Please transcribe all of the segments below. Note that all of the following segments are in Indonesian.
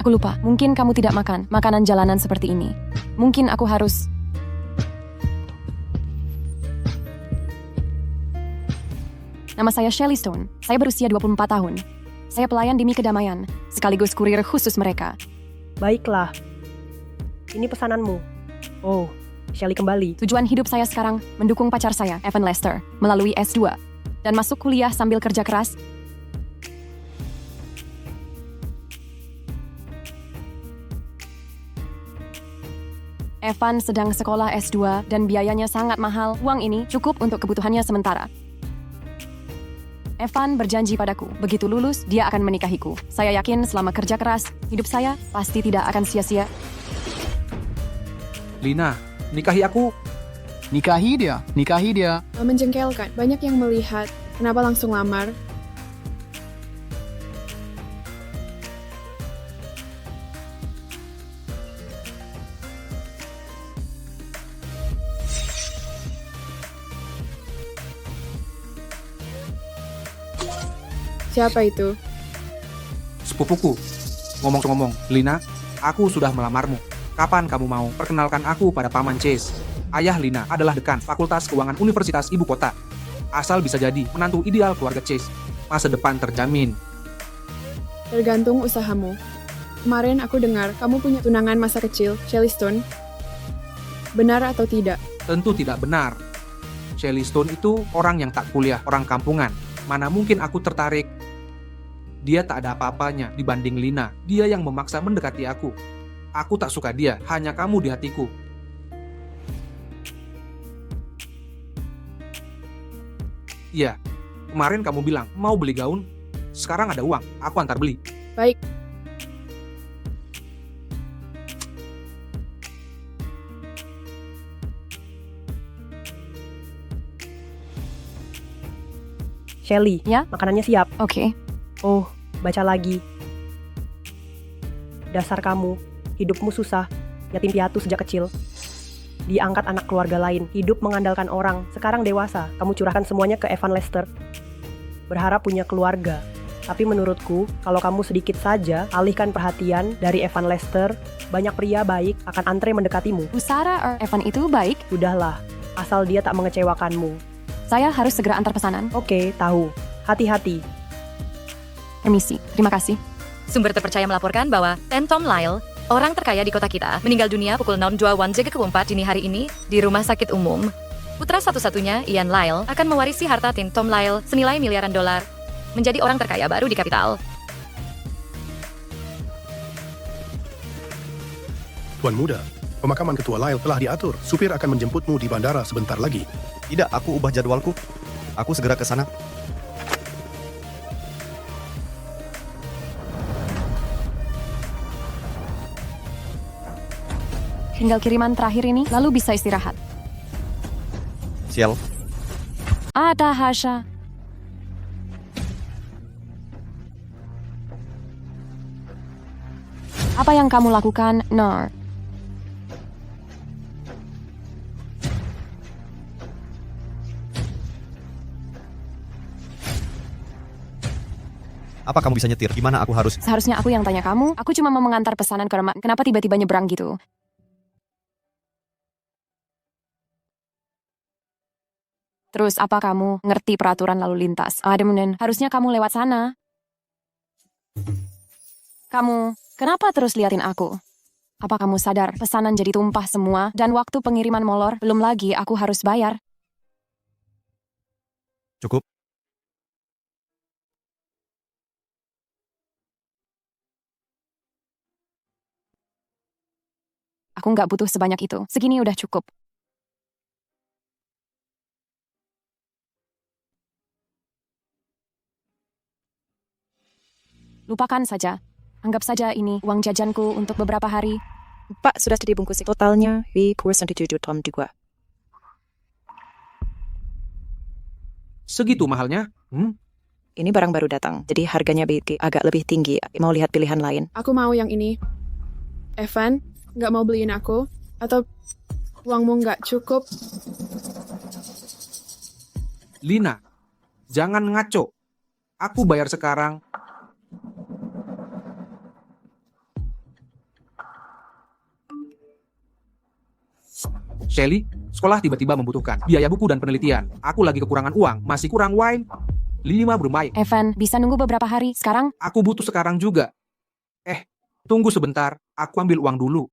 Aku lupa, mungkin kamu tidak makan makanan jalanan seperti ini. Mungkin aku harus... Nama saya Shelley Stone. Saya berusia 24 tahun. Saya pelayan di Mi Kedamaian, sekaligus kurir khusus mereka. Baiklah. Ini pesananmu. Oh, Shelley kembali. Tujuan hidup saya sekarang mendukung pacar saya, Evan Lester, melalui S2. Dan masuk kuliah sambil kerja keras. Evan sedang sekolah S2 dan biayanya sangat mahal. Uang ini cukup untuk kebutuhannya sementara. Evan berjanji padaku, begitu lulus, dia akan menikahiku. Saya yakin selama kerja keras, hidup saya pasti tidak akan sia-sia. Lina, nikahi aku. Nikahi dia. Menjengkelkan. Banyak yang melihat. Kenapa langsung lamar? Siapa itu? Sepupuku. Ngomong-ngomong, Lina, aku sudah melamarmu. Kapan kamu mau perkenalkan aku pada Paman Chase? Ayah Lina adalah dekan Fakultas Keuangan Universitas Ibu Kota. Asal bisa jadi menantu ideal keluarga Chase. Masa depan terjamin. Tergantung usahamu. Kemarin aku dengar kamu punya tunangan masa kecil, Shelley Stone. Benar atau tidak? Tentu tidak benar. Shelley Stone itu orang yang tak kuliah, orang kampungan. Mana mungkin aku tertarik? Dia tak ada apa-apanya dibanding Lina. Dia yang memaksa mendekati aku. Aku tak suka dia, hanya kamu di hatiku. Iya, kemarin kamu bilang mau beli gaun. Sekarang ada uang, aku antar beli. Baik. Shelley, Ya? makanannya siap. Oke. Oh, baca lagi. Dasar kamu, hidupmu susah, yatim piatu sejak kecil. Diangkat anak keluarga lain, hidup mengandalkan orang, sekarang dewasa, kamu curahkan semuanya ke Evan Lester. Berharap punya keluarga. Tapi menurutku, kalau kamu sedikit saja alihkan perhatian dari Evan Lester, banyak pria baik akan antre mendekatimu. Usara Evan itu baik. Sudahlah, asal dia tak mengecewakanmu. Saya harus segera antar pesanan. Oke, tahu. Hati-hati. Permisi. Terima kasih. Sumber terpercaya melaporkan bahwa Tom Lyle, orang terkaya di kota kita, meninggal dunia pukul 6.21 dini hari ini di rumah sakit umum. Putra satu-satunya, Ian Lyle, akan mewarisi harta Tom Lyle senilai miliaran dolar, menjadi orang terkaya baru di kapital. Tuan Muda, pemakaman Ketua Lyle telah diatur. Supir akan menjemputmu di bandara sebentar lagi. Tidak, aku ubah jadwalku. Aku segera ke sana. Tinggal kiriman terakhir ini, lalu bisa istirahat. Sial. Ada Hasha. Apa yang kamu lakukan, Nar? Apa kamu bisa nyetir? Gimana aku harus... Seharusnya aku yang tanya kamu. Aku cuma mau mengantar pesanan ke rumah. Kenapa tiba-tiba nyebrang gitu? Terus apa kamu ngerti peraturan lalu lintas? Ademunen, harusnya kamu lewat sana. Kamu, kenapa terus liatin aku? Apa kamu sadar pesanan jadi tumpah semua dan waktu pengiriman molor? Belum lagi aku harus bayar. Cukup. Aku nggak butuh sebanyak itu. Segini udah cukup. Lupakan saja. Anggap saja ini uang jajanku untuk beberapa hari. Pak, sudah dibungkus. Totalnya di kurs 97 tom juga. Segitu mahalnya? Ini barang baru datang, jadi harganya agak lebih tinggi. Mau lihat pilihan lain? Aku mau yang ini. Evan, nggak mau beliin aku? Atau uangmu nggak cukup? Lina, jangan ngaco. Aku bayar sekarang. Shelly, sekolah tiba-tiba membutuhkan biaya buku dan penelitian. Aku lagi kekurangan uang, masih kurang wine. 5 bermain. Evan, bisa nunggu beberapa hari sekarang? Aku butuh sekarang juga. Tunggu sebentar, aku ambil uang dulu.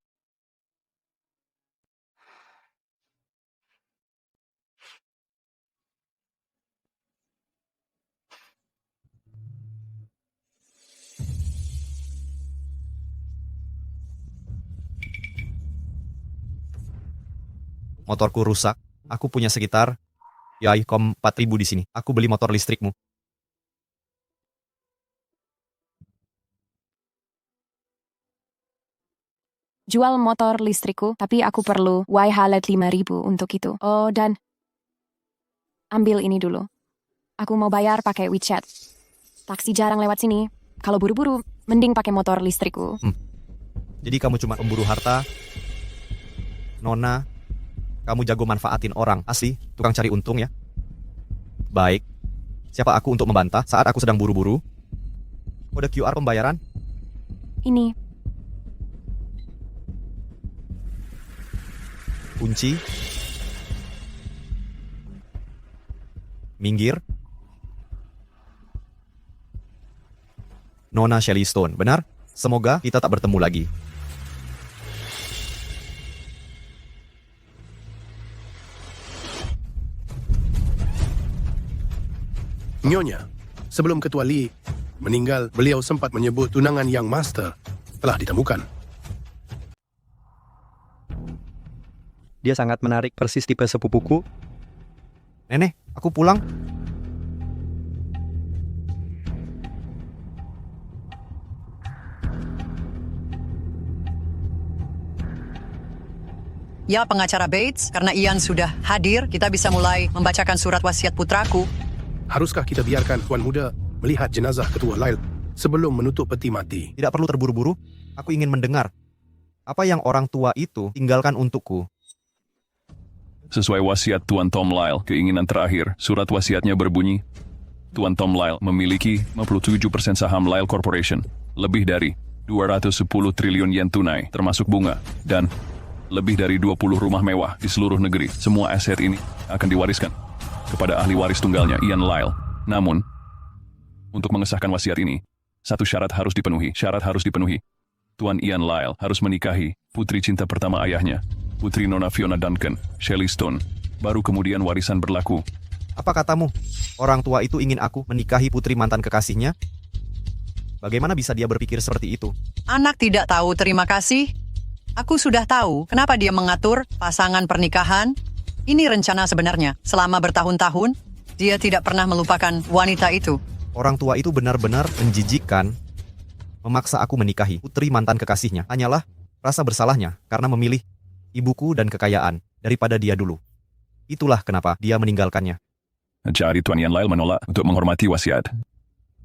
Motorku rusak. Aku punya sekitar 4.000 di sini. Aku beli motor listrikmu. Jual motor listrikku, tapi aku perlu Halet 5.000 untuk itu. Oh, dan ambil ini dulu. Aku mau bayar pakai WeChat. Taksi jarang lewat sini. Kalau buru-buru, mending pakai motor listrikku. Jadi kamu cuma pemburu harta? Nona, kamu jago manfaatin orang. Asli, tukang cari untung ya? Baik. Siapa aku untuk membantah saat aku sedang buru-buru? Kode QR pembayaran? Ini. Kunci. Minggir. Nona Shelly Stone, benar? Semoga kita tak bertemu lagi. Nyonya, sebelum Ketua Lee meninggal, beliau sempat menyebut tunangan yang master telah ditemukan. Dia sangat menarik, persis tipe sepupuku. Nenek, aku pulang. Ya, pengacara Bates, karena Ian sudah hadir, kita bisa mulai membacakan surat wasiat putraku. Haruskah kita biarkan Tuan Muda melihat jenazah Ketua Lyle sebelum menutup peti mati? Tidak perlu terburu-buru. Aku ingin mendengar apa yang orang tua itu tinggalkan untukku. Sesuai wasiat Tuan Tom Lyle, keinginan terakhir, surat wasiatnya berbunyi, Tuan Tom Lyle memiliki 57% saham Lyle Corporation, lebih dari 210 triliun yen tunai, termasuk bunga, dan lebih dari 20 rumah mewah di seluruh negeri. Semua aset ini akan diwariskan kepada ahli waris tunggalnya, Ian Lyle. Namun, untuk mengesahkan wasiat ini, satu syarat harus dipenuhi. Tuan Ian Lyle harus menikahi putri cinta pertama ayahnya, Putri Nona Fiona Duncan, Shelly Stone. Baru kemudian warisan berlaku. Apa katamu? Orang tua itu ingin aku menikahi putri mantan kekasihnya? Bagaimana bisa dia berpikir seperti itu? Anak tidak tahu terima kasih. Aku sudah tahu kenapa dia mengatur pasangan pernikahan. Ini rencana sebenarnya. Selama bertahun-tahun, dia tidak pernah melupakan wanita itu. Orang tua itu benar-benar menjijikkan. Memaksa aku menikahi putri mantan kekasihnya. Hanyalah rasa bersalahnya karena memilih ibuku dan kekayaan daripada dia dulu. Itulah kenapa dia meninggalkannya. Jadi Tuan Ian Lyle menolak untuk menghormati wasiat.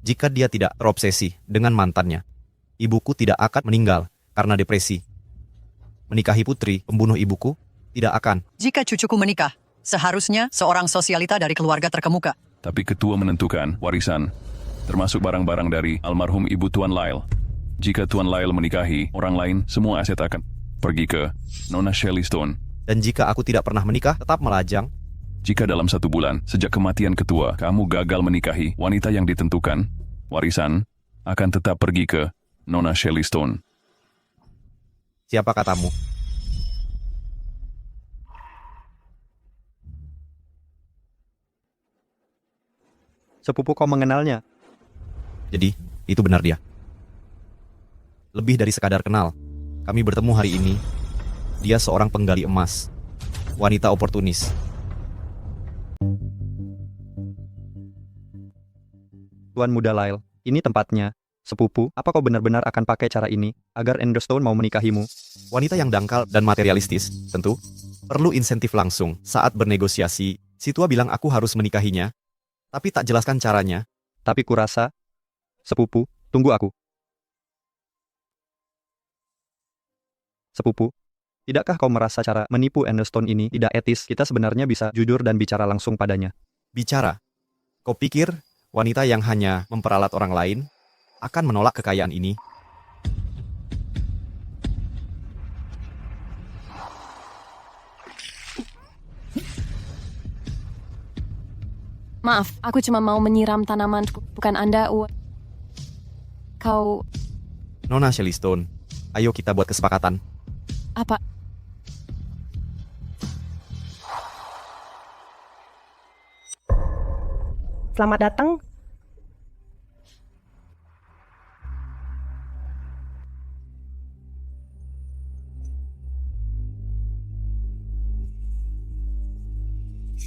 Jika dia tidak terobsesi dengan mantannya, ibuku tidak akan meninggal karena depresi. Menikahi putri pembunuh ibuku tidak akan. Jika cucuku menikah, seharusnya seorang sosialita dari keluarga terkemuka. Tapi ketua menentukan warisan, termasuk barang-barang dari almarhum ibu Tuan Lyle. Jika Tuan Lyle menikahi orang lain, semua aset akan pergi ke Nona Shelly Stone. Dan jika aku tidak pernah menikah, tetap melajang. Jika dalam 1 bulan, sejak kematian ketua, kamu gagal menikahi wanita yang ditentukan, warisan akan tetap pergi ke Nona Shelly Stone. Siapa katamu? Sepupu kau mengenalnya. Jadi, itu benar dia. Lebih dari sekadar kenal. Kami bertemu hari ini. Dia seorang penggali emas. Wanita oportunis. Tuan Muda Lyle, ini tempatnya. Sepupu, apa kau benar-benar akan pakai cara ini agar Enderstone mau menikahimu? Wanita yang dangkal dan materialistis, tentu. Perlu insentif langsung saat bernegosiasi. Si tua bilang aku harus menikahinya, tapi tak jelaskan caranya. Tapi kurasa, sepupu, tunggu aku. Sepupu, tidakkah kau merasa cara menipu Enderstone ini tidak etis? Kita sebenarnya bisa jujur dan bicara langsung padanya. Bicara? Kau pikir wanita yang hanya memperalat orang lain akan menolak kekayaan ini? Maaf, aku cuma mau menyiram tanaman, bukan Anda. Kau Nona Shellystone, ayo kita buat kesepakatan. apa? Selamat datang.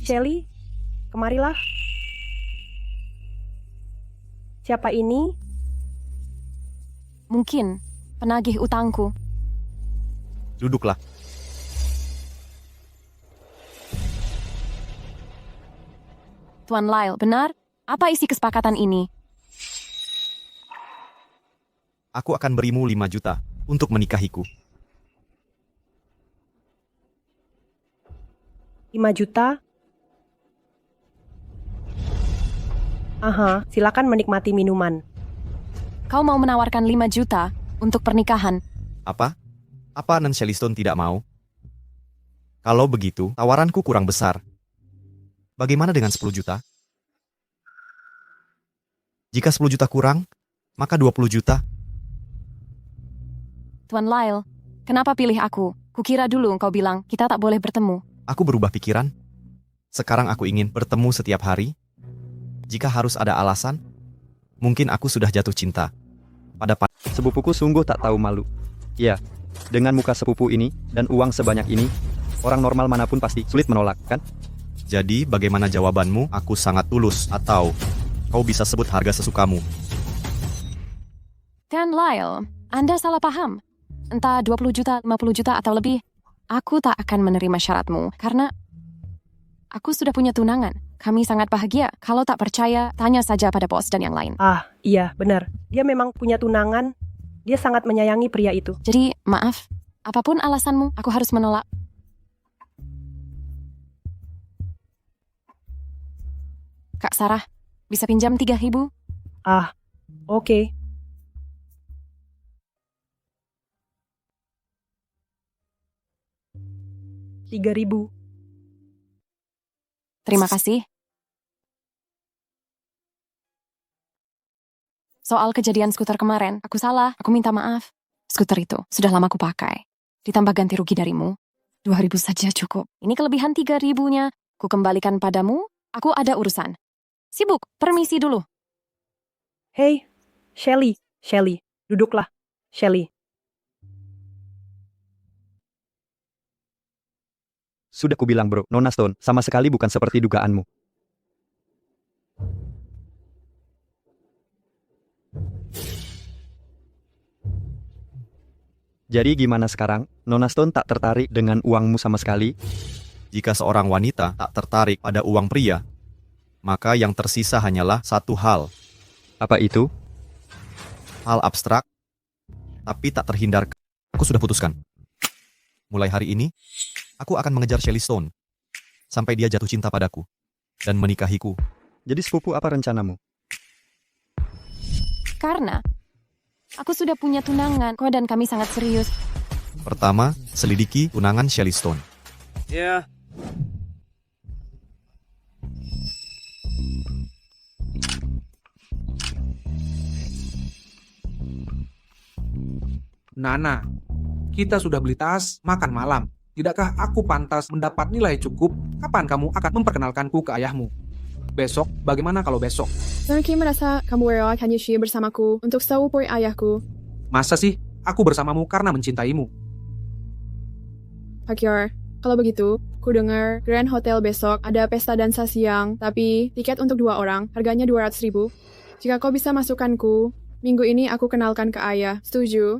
Shelly, kemarilah. Siapa ini? Mungkin penagih utangku. Duduklah. Tuan Lyle, benar? Apa isi kesepakatan ini? Aku akan berimu 5 juta untuk menikahiku. 5 juta? Aha, silakan menikmati minuman. Kau mau menawarkan 5 juta untuk pernikahan? Apa? Apa Nan Shellystone tidak mau? Kalau begitu, tawaranku kurang besar. Bagaimana dengan 10 juta? Jika 10 juta kurang, maka 20 juta. Tuan Lyle, kenapa pilih aku? Kukira dulu engkau bilang kita tak boleh bertemu. Aku berubah pikiran. Sekarang aku ingin bertemu setiap hari. Jika harus ada alasan, mungkin aku sudah jatuh cinta pada Sepupuku sungguh tak tahu malu. Ya, dengan muka sepupu ini dan uang sebanyak ini, orang normal manapun pasti sulit menolak, kan? Jadi, bagaimana jawabanmu? Aku sangat tulus, atau kau bisa sebut harga sesukamu. Tuan Lyle, Anda salah paham. Entah 20 juta, 50 juta atau lebih. Aku tak akan menerima syaratmu, karena aku sudah punya tunangan. Kami sangat bahagia. Kalau tak percaya, tanya saja pada bos dan yang lain. Ah, iya, benar. Dia memang punya tunangan. Dia sangat menyayangi pria itu. Jadi, maaf, apapun alasanmu, aku harus menolak. Kak Sarah, bisa pinjam 3.000? Ah, oke. $3.000. Terima kasih. Soal kejadian skuter kemarin, aku salah. Aku minta maaf. Skuter itu sudah lama aku pakai. Ditambah ganti rugi darimu. 2.000 saja cukup. Ini kelebihan 3.000-nya. Ku kembalikan padamu. Aku ada urusan. Sibuk. Permisi dulu. Hei, Shelly. Shelly, duduklah. Shelly. Sudah kubilang bro, Nona Stone, sama sekali bukan seperti dugaanmu. Jadi gimana sekarang? Nona Stone tak tertarik dengan uangmu sama sekali? Jika seorang wanita tak tertarik pada uang pria, maka yang tersisa hanyalah satu hal. Apa itu? Hal abstrak, tapi tak terhindarkan. Aku sudah putuskan. Mulai hari ini, aku akan mengejar Shellystone sampai dia jatuh cinta padaku dan menikahiku. Jadi sepupu apa rencanamu? Karena aku sudah punya tunangan. Kau dan kami sangat serius. Pertama, selidiki tunangan Shellystone. Ya. Nana, kita sudah beli tas, makan malam. Tidakkah aku pantas mendapat nilai cukup? Kapan kamu akan memperkenalkanku ke ayahmu? Besok, bagaimana kalau besok? Sanki merasa kamu rela Kanyeshi bersamaku untuk seupur ayahku. Masa sih? Aku bersamamu karena mencintaimu. Pakyar, kalau begitu, ku dengar Grand Hotel besok ada pesta dansa siang, tapi tiket untuk 2 orang, harganya 200.000. Jika kau bisa masukkanku, minggu ini aku kenalkan ke ayah. Setuju?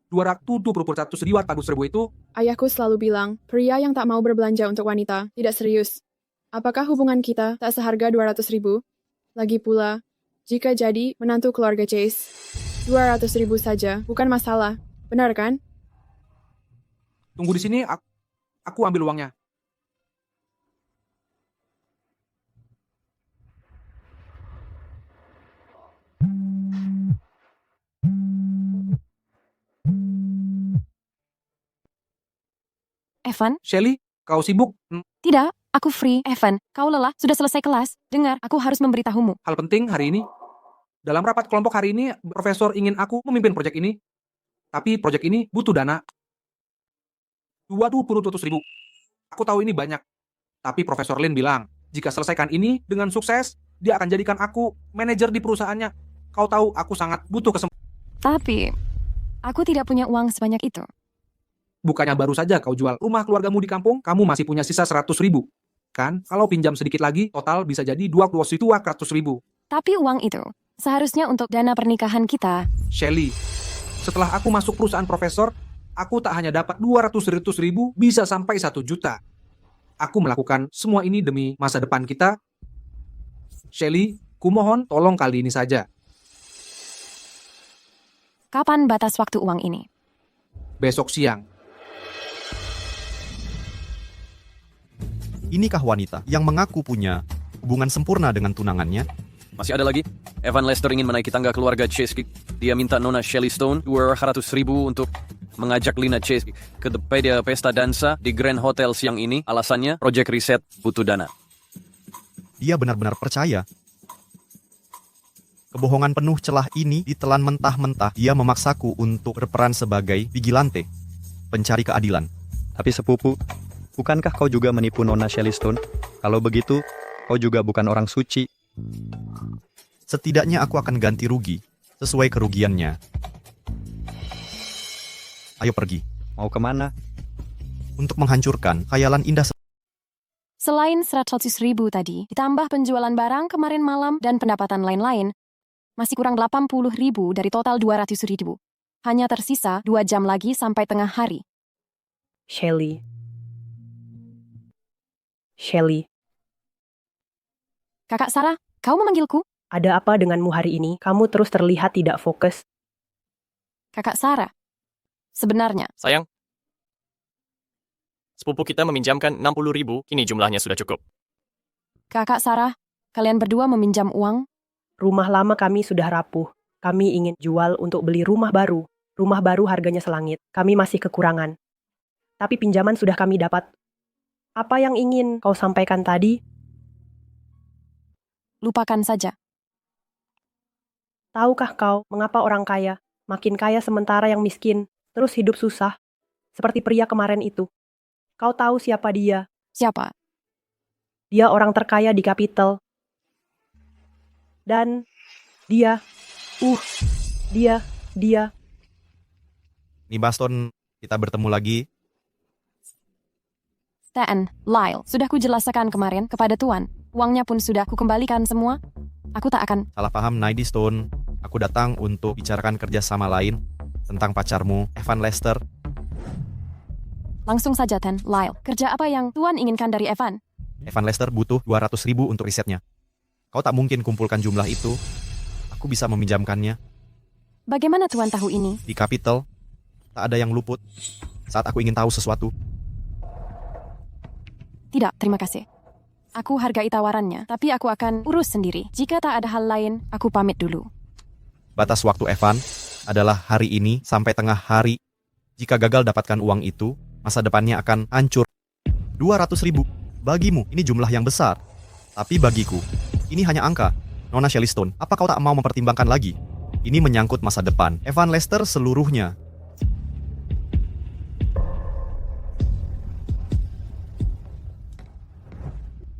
271 ribu itu? Ayahku selalu bilang, pria yang tak mau berbelanja untuk wanita tidak serius. Apakah hubungan kita tak seharga 200.000? Lagi pula, jika jadi menantu keluarga Chase, 200.000 saja, bukan masalah. Benar kan? Tunggu di sini, aku ambil uangnya. Evan? Shelly, kau sibuk? Tidak, Aku free. Evan, kau lelah? Sudah selesai kelas? Dengar, aku harus memberitahumu. Hal penting hari ini, dalam rapat kelompok hari ini, Profesor ingin aku memimpin proyek ini. Tapi proyek ini butuh dana. 20.000. Aku tahu ini banyak. Tapi Profesor Lin bilang, jika selesaikan ini dengan sukses, dia akan jadikan aku manajer di perusahaannya. Kau tahu, aku sangat butuh kesempatan. Tapi, aku tidak punya uang sebanyak itu. Bukannya baru saja kau jual rumah keluargamu di kampung, kamu masih punya sisa 100.000. Kan? Kalau pinjam sedikit lagi, total bisa jadi 200.000. Tapi uang itu seharusnya untuk dana pernikahan kita. Shelly, setelah aku masuk perusahaan Profesor, aku tak hanya dapat 200.000, bisa sampai 1 juta. Aku melakukan semua ini demi masa depan kita. Shelly, kumohon tolong kali ini saja. Kapan batas waktu uang ini? Besok siang. Inikah wanita yang mengaku punya hubungan sempurna dengan tunangannya? Masih ada lagi. Evan Lester ingin menaiki tangga keluarga Chase. Dia minta Nona Shelley Stone 200.000 untuk mengajak Lina Chase ke pesta dansa di Grand Hotel siang ini. Alasannya, proyek riset butuh dana. Dia benar-benar percaya. Kebohongan penuh celah ini ditelan mentah-mentah. Dia memaksaku untuk berperan sebagai vigilante, pencari keadilan. Tapi sepupu, bukankah kau juga menipu Nona Shelley Stone? Kalau begitu, kau juga bukan orang suci. Setidaknya aku akan ganti rugi sesuai kerugiannya. Ayo pergi. Mau kemana? Untuk menghancurkan khayalan indah. Selain 100.000 tadi, ditambah penjualan barang kemarin malam dan pendapatan lain-lain, masih kurang 80.000 dari total 200.000. Hanya tersisa 2 jam lagi sampai tengah hari. Shelly. Kakak Sarah, kau memanggilku? Ada apa denganmu hari ini? Kamu terus terlihat tidak fokus. Kakak Sarah, sebenarnya. Sayang, sepupu kita meminjamkan 60.000, kini jumlahnya sudah cukup. Kakak Sarah, kalian berdua meminjam uang? Rumah lama kami sudah rapuh. Kami ingin jual untuk beli rumah baru. Rumah baru harganya selangit. Kami masih kekurangan. Tapi pinjaman sudah kami dapat. Apa yang ingin kau sampaikan tadi? Lupakan saja. Tahukah kau mengapa orang kaya makin kaya sementara yang miskin terus hidup susah? Seperti pria kemarin itu. Kau tahu siapa dia? Siapa? Dia orang terkaya di Capital. Dan dia. Nih Baston, kita bertemu lagi. Tan, Lyle, sudah kujelaskan kemarin kepada Tuan. Uangnya pun sudah kukembalikan semua. Aku tak akan... Salah paham, Nighty Stone. Aku datang untuk bicarakan kerjasama lain tentang pacarmu, Evan Lester. Langsung saja, Tan, Lyle. Kerja apa yang Tuan inginkan dari Evan? Evan Lester butuh 200.000 untuk risetnya. Kau tak mungkin kumpulkan jumlah itu. Aku bisa meminjamkannya. Bagaimana Tuan tahu ini? Di Capital, tak ada yang luput saat aku ingin tahu sesuatu. Tidak, terima kasih. Aku hargai tawarannya, tapi aku akan urus sendiri. Jika tak ada hal lain, aku pamit dulu. Batas waktu Evan adalah hari ini sampai tengah hari. Jika gagal dapatkan uang itu, masa depannya akan hancur. 200.000. Bagimu, ini jumlah yang besar. Tapi bagiku, ini hanya angka. Nona Shelley Stone, apa kau tak mau mempertimbangkan lagi? Ini menyangkut masa depan Evan Lester seluruhnya.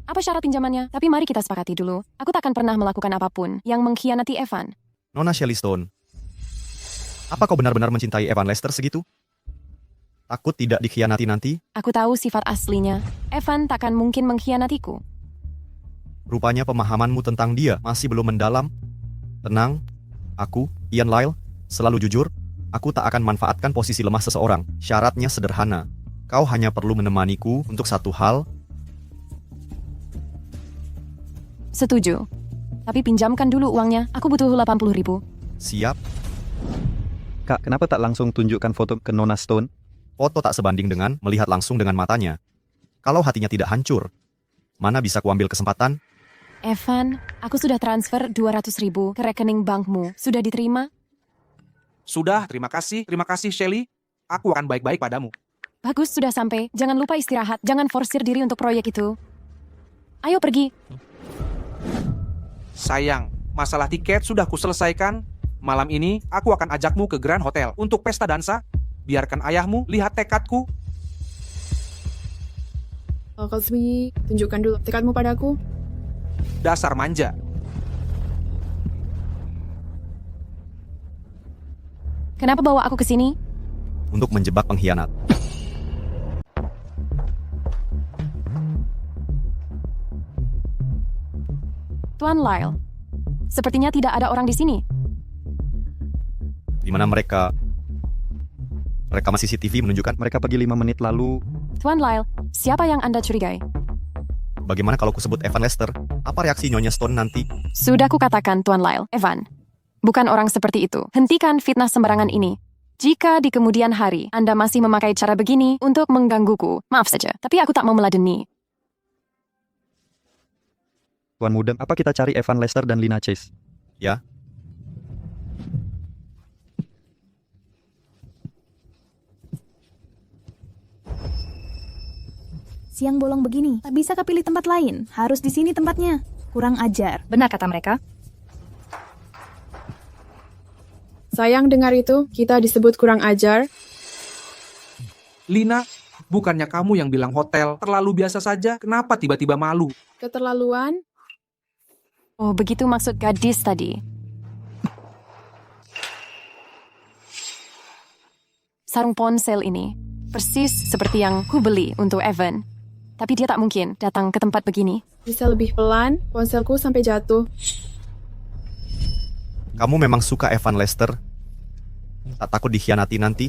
Apa syarat pinjamannya? Tapi mari kita sepakati dulu. Aku tak akan pernah melakukan apapun yang mengkhianati Evan. Nona Shelley Stone, apa kau benar-benar mencintai Evan Lester segitu? Takut tidak dikhianati nanti? Aku tahu sifat aslinya. Evan takkan mungkin mengkhianatiku. Rupanya pemahamanmu tentang dia masih belum mendalam. Tenang, aku, Ian Lyle, selalu jujur. Aku tak akan manfaatkan posisi lemah seseorang. Syaratnya sederhana. Kau hanya perlu menemaniku untuk satu hal. Setuju. Tapi pinjamkan dulu uangnya. Aku butuh 80.000. Siap. Kak, kenapa tak langsung tunjukkan foto ke Nona Stone? Foto tak sebanding dengan melihat langsung dengan matanya. Kalau hatinya tidak hancur, mana bisa kuambil kesempatan? Evan, aku sudah transfer 200.000 ke rekening bankmu. Sudah diterima? Sudah, terima kasih. Terima kasih, Shelly. Aku akan baik-baik padamu. Bagus, sudah sampai. Jangan lupa istirahat. Jangan forsir diri untuk proyek itu. Ayo pergi. Sayang, masalah tiket sudah kuselesaikan. Malam ini, aku akan ajakmu ke Grand Hotel untuk pesta dansa. Biarkan ayahmu lihat tekadku. Kalau kau sembunyi, tunjukkan dulu tekadmu padaku. Dasar manja. Kenapa bawa aku ke sini? Untuk menjebak pengkhianat. Tuan Lyle, sepertinya tidak ada orang di sini. Di mana mereka? Rekaman CCTV menunjukkan Mereka pergi 5 menit lalu. Tuan Lyle, siapa yang Anda curigai? bagaimana kalau kusebut Evan Lester? Apa reaksi Nyonya Stone nanti? Sudah kukatakan, Tuan Lyle. Evan, bukan orang seperti itu. Hentikan fitnah sembarangan ini. Jika di kemudian hari Anda masih memakai cara begini untuk menggangguku, maaf saja, tapi aku tak mau meladeni. Tuan Muda, apa kita cari Evan Lester dan Lina Chase? Ya. Siang bolong begini, tak bisa pilih tempat lain. Harus di sini tempatnya. Kurang ajar. Benar kata mereka. Sayang dengar itu, kita disebut kurang ajar. Lina, bukannya kamu yang bilang hotel terlalu biasa saja? Kenapa tiba-tiba malu? Keterlaluan. Oh, begitu maksud gadis tadi. Sarung ponsel ini persis seperti yang ku beli untuk Evan. Tapi dia tak mungkin datang ke tempat begini. Bisa lebih pelan, ponselku sampai jatuh. Kamu memang suka Evan Lester? Tak takut dikhianati nanti?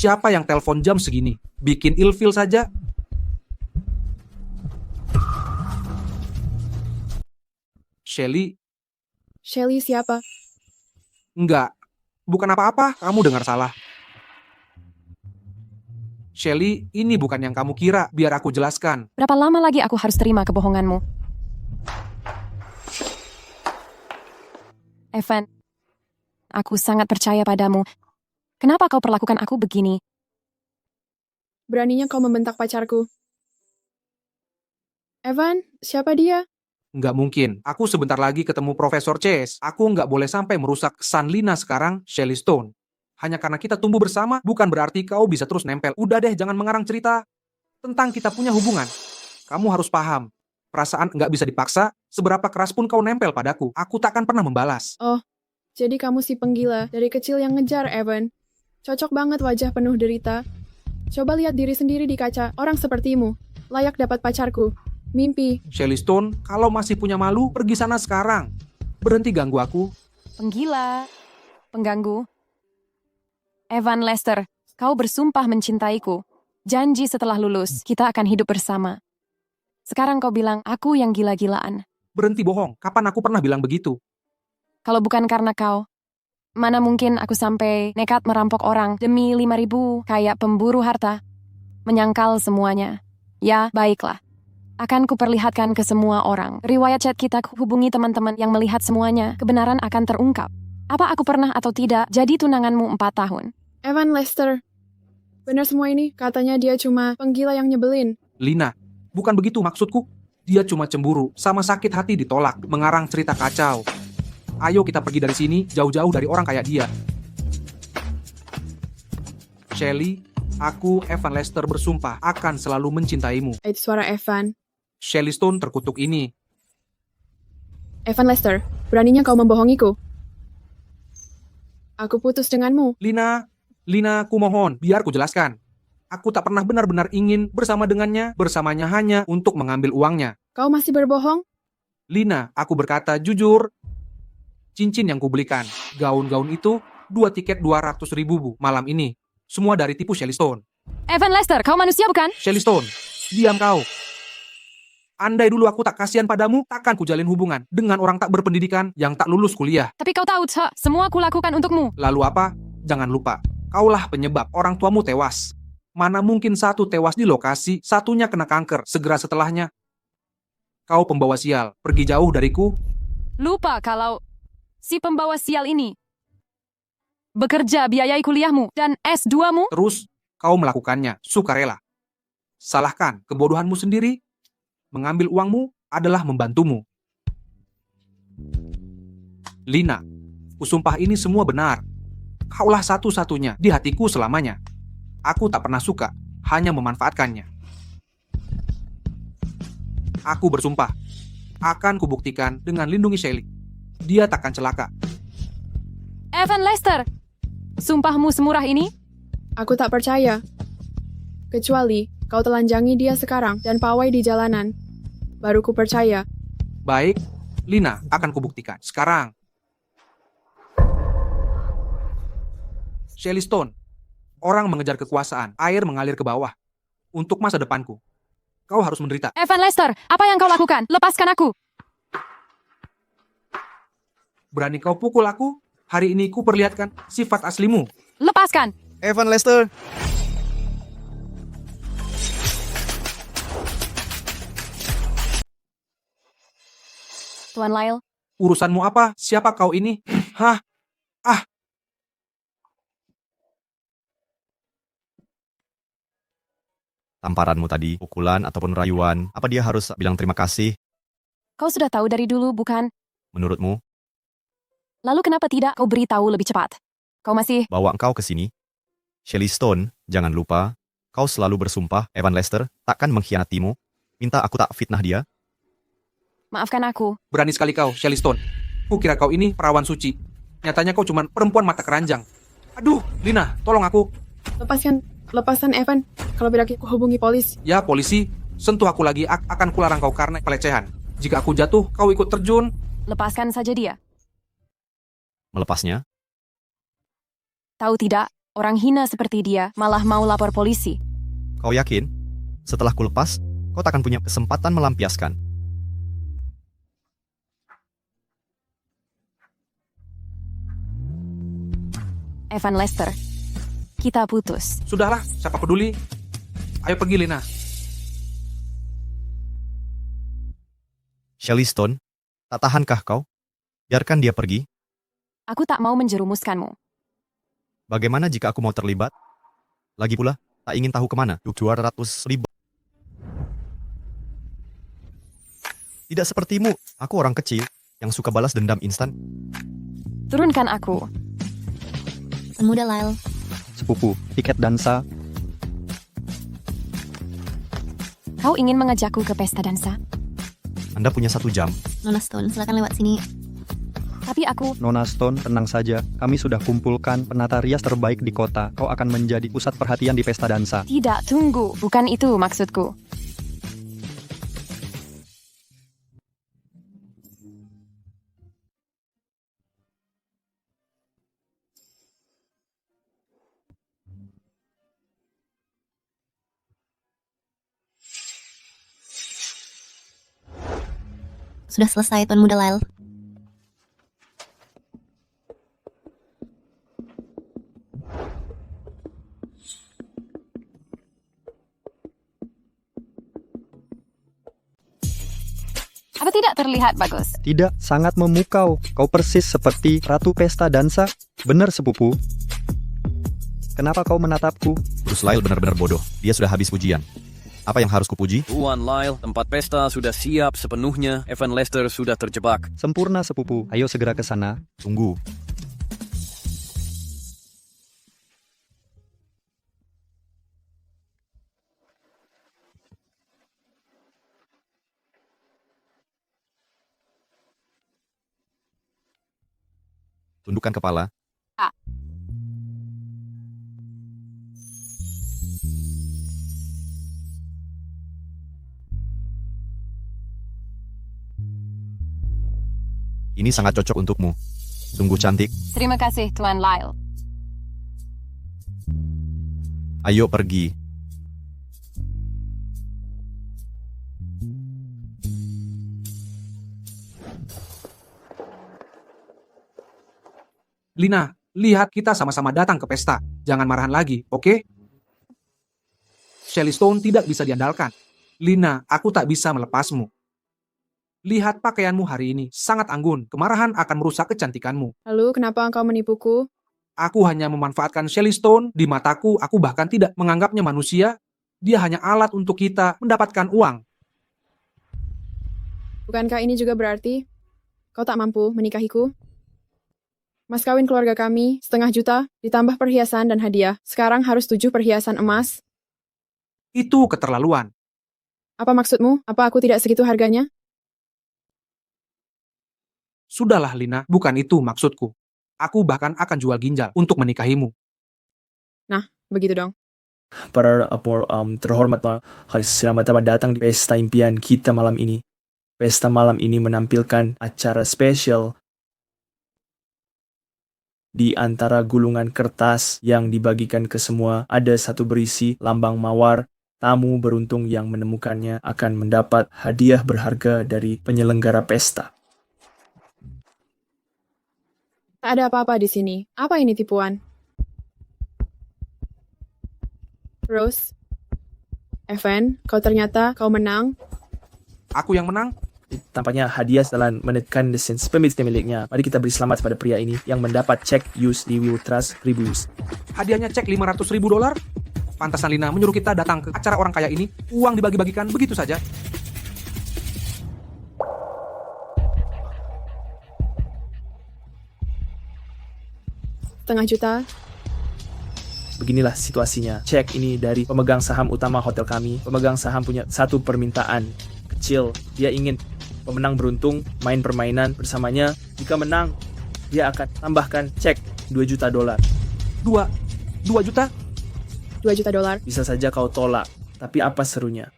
Siapa yang telepon jam segini? Bikin ilfil saja. Shelly? Shelly siapa? Enggak. Bukan apa-apa, kamu dengar salah. Shelly, ini bukan yang kamu kira. Biar aku jelaskan. Berapa lama lagi aku harus terima kebohonganmu? Evan, aku sangat percaya padamu. Kenapa kau perlakukan aku begini? Beraninya kau membentak pacarku. Evan, siapa dia? Nggak mungkin. Aku sebentar lagi ketemu Profesor Chase. Aku nggak boleh sampai merusak kesan Lina sekarang, Shelly Stone. Hanya karena kita tumbuh bersama, bukan berarti kau bisa terus nempel. Udah deh, jangan mengarang cerita tentang kita punya hubungan. Kamu harus paham, perasaan nggak bisa dipaksa, seberapa keras pun kau nempel padaku. Aku takkan pernah membalas. Oh, jadi kamu si penggila dari kecil yang ngejar Evan. Cocok banget wajah penuh derita. Coba lihat diri sendiri di kaca. Orang sepertimu, layak dapat pacarku. Mimpi. Shelly Stone, kalau masih punya malu, pergi sana sekarang. Berhenti ganggu aku. Penggila. Pengganggu. Evan Lester, kau bersumpah mencintaiku. Janji setelah lulus, kita akan hidup bersama. Sekarang kau bilang, aku yang gila-gilaan. Berhenti bohong. Kapan aku pernah bilang begitu? Kalau bukan karena kau, mana mungkin aku sampai nekat merampok orang demi 5.000 kayak pemburu harta. Menyangkal semuanya. Ya, baiklah. Akan kuperlihatkan ke semua orang. Riwayat chat kita hubungi teman-teman yang melihat semuanya. Kebenaran akan terungkap. Apa aku pernah atau tidak jadi tunanganmu 4 tahun? Evan Lester. Benar semua ini? Katanya dia cuma penggila yang nyebelin. Lina, bukan begitu maksudku. Dia cuma cemburu, sama sakit hati ditolak, mengarang cerita kacau. Ayo kita pergi dari sini, jauh-jauh dari orang kayak dia. Shelly, aku, Evan Lester bersumpah akan selalu mencintaimu. Itu suara Evan. Shelly Stone terkutuk ini. Evan Lester, beraninya kau membohongiku. Aku putus denganmu. Lina, ku mohon, biar ku jelaskan. Aku tak pernah benar-benar ingin bersama dengannya, bersamanya hanya untuk mengambil uangnya. Kau masih berbohong? Lina, aku berkata jujur. Cincin yang kubelikan, gaun-gaun itu, 2 tiket 200.000 bu, malam ini. Semua dari tipu Shelly Stone. Evan Lester, kau manusia bukan? Shelly Stone, diam kau. Andai dulu aku tak kasihan padamu, takkan kujalin hubungan dengan orang tak berpendidikan yang tak lulus kuliah. Tapi kau tahu, semua kulakukan untukmu. Lalu apa? Jangan lupa, kaulah penyebab orang tuamu tewas. Mana mungkin satu tewas di lokasi, satunya kena kanker segera setelahnya. Kau pembawa sial, pergi jauh dariku. Lupa kalau si pembawa sial ini bekerja biayai kuliahmu dan S2-mu. Terus kau melakukannya sukarela. Salahkan kebodohanmu sendiri. Mengambil uangmu adalah membantumu. Lina, kusumpah ini semua benar. Kaulah satu-satunya di hatiku selamanya. Aku tak pernah suka, hanya memanfaatkannya. Aku bersumpah, akan kubuktikan dengan lindungi Shelly. Dia takkan celaka. Evan Lester, sumpahmu semurah ini? Aku tak percaya. Kecuali kau telanjangi dia sekarang dan pawai di jalanan. Baru ku percaya. Baik, Lina akan kubuktikan. Sekarang. Shelly Stone, orang mengejar kekuasaan, air mengalir ke bawah. Untuk masa depanku, kau harus menderita. Evan Lester, apa yang kau lakukan? Lepaskan aku. Berani kau pukul aku? Hari ini ku perlihatkan sifat aslimu. Lepaskan. Evan Lester. Tuan Lyle. Urusanmu apa? Siapa kau ini? Hah? Ah! Tamparanmu tadi, pukulan ataupun rayuan, apa dia harus bilang terima kasih? Kau sudah tahu dari dulu, bukan? Menurutmu, Lalu kenapa tidak kau beritahu lebih cepat? Kau masih... bawa engkau ke sini? Shelly Stone, jangan lupa, kau selalu bersumpah, Evan Lester takkan mengkhianatimu. Minta aku tak fitnah dia. Maafkan aku. Berani sekali kau, Shelly Stone. Kukira kau ini perawan suci. Nyatanya kau cuma perempuan mata keranjang. Aduh, Lina, tolong aku. Lepaskan Evan. Kalau tidak aku hubungi polis. Ya, polisi, sentuh aku lagi akan kularang kau karena pelecehan. Jika aku jatuh, kau ikut terjun. Lepaskan saja dia. Melepasnya? Tahu tidak, orang hina seperti dia malah mau lapor polisi. Kau yakin? Setelah ku lepas, kau takkan punya kesempatan melampiaskan. Evan Lester, kita putus. Sudahlah, siapa peduli. Ayo pergi, Lina. Shelly Stone, tak tahankah kau? Biarkan dia pergi. Aku tak mau menjerumuskanmu. Bagaimana jika aku mau terlibat? Lagi pula, tak ingin tahu kemana. 200 ribu. Tidak sepertimu, aku orang kecil yang suka balas dendam instan. Turunkan aku. Pemuda Lyle. Sepupu, tiket dansa. Kau ingin mengajakku ke pesta dansa? Anda punya 1 jam. Nona Stone, silakan lewat sini. Tapi aku... Nona Stone, tenang saja. Kami sudah kumpulkan penata rias terbaik di kota. Kau akan menjadi pusat perhatian di pesta dansa. Tidak, tunggu. Bukan itu maksudku. Sudah selesai, Tuan Muda Lyle. Apa tidak terlihat bagus? Tidak, sangat memukau. Kau persis seperti ratu pesta dansa. Benar, sepupu. Kenapa kau menatapku? Bruce Lyle benar-benar bodoh. Dia sudah habis pujian. Apa yang harus kupuji? Tuan Lyle, tempat pesta sudah siap sepenuhnya. Evan Lester sudah terjebak. Sempurna, sepupu. Ayo segera ke sana. Tunggu. Tundukkan kepala. A. Ini sangat cocok untukmu. Sungguh cantik. Terima kasih, Tuan Lyle. Ayo pergi. Lina, lihat kita sama-sama datang ke pesta. Jangan marahan lagi, oke? Shelly Stone tidak bisa diandalkan. Lina, aku tak bisa melepasmu. Lihat pakaianmu hari ini, sangat anggun. Kemarahan akan merusak kecantikanmu. Lalu kenapa engkau menipuku? Aku hanya memanfaatkan Shelly Stone. Di mataku, aku bahkan tidak menganggapnya manusia. Dia hanya alat untuk kita mendapatkan uang. Bukankah ini juga berarti kau tak mampu menikahiku? Mas kawin keluarga kami, 500 juta, ditambah perhiasan dan hadiah. Sekarang harus 7 perhiasan emas. Itu keterlaluan. Apa maksudmu? Apa aku tidak segitu harganya? Sudahlah, Lina. Bukan itu maksudku. Aku bahkan akan jual ginjal untuk menikahimu. Nah, begitu dong. Para terhormat, selamat datang di pesta impian kita malam ini. Pesta malam ini menampilkan acara spesial. Di antara gulungan kertas yang dibagikan ke semua, ada satu berisi lambang mawar. Tamu beruntung yang menemukannya akan mendapat hadiah berharga dari penyelenggara pesta. Tak ada apa-apa di sini. Apa ini tipuan? Rose, Evan, kau menang. Aku yang menang? Tampaknya hadiah setelah menekan mesin pemiliknya. Mari kita beri selamat pada pria ini yang mendapat cek use di Will Trust $1,000. Hadiahnya cek $500,000? Pantasan Lina menyuruh kita datang ke acara orang kaya ini. Uang dibagi-bagikan begitu saja. $500 juta. Beginilah situasinya. Cek ini dari pemegang saham utama hotel kami. Pemegang saham punya satu permintaan kecil. Dia ingin pemenang beruntung main permainan bersamanya. Jika menang, dia akan tambahkan cek $2 juta. 2 juta? $2 juta. Bisa saja kau tolak, tapi apa serunya?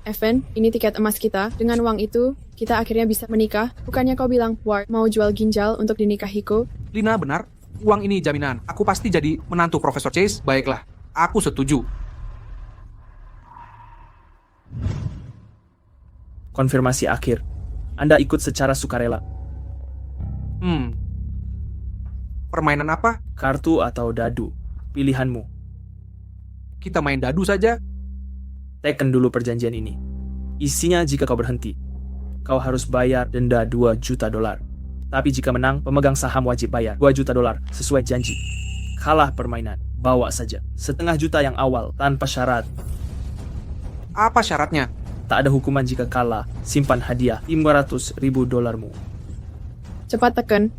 Evan, ini tiket emas kita. Dengan uang itu, kita akhirnya bisa menikah. Bukannya kau bilang, Ward, mau jual ginjal untuk dinikahiku? Lina, benar. Uang ini jaminan. Aku pasti jadi menantu Profesor Chase. Baiklah, aku setuju. Konfirmasi akhir. Anda ikut secara sukarela. Permainan apa? Kartu atau dadu? Pilihanmu. Kita main dadu saja. Teken dulu perjanjian ini. Isinya jika kau berhenti, kau harus bayar denda $2 juta. Tapi jika menang, pemegang saham wajib bayar $2 juta sesuai janji. Kalah permainan, bawa saja $500 juta yang awal tanpa syarat. Apa syaratnya? Tak ada hukuman jika kalah. Simpan hadiah $500,000 mu. Cepat tekan.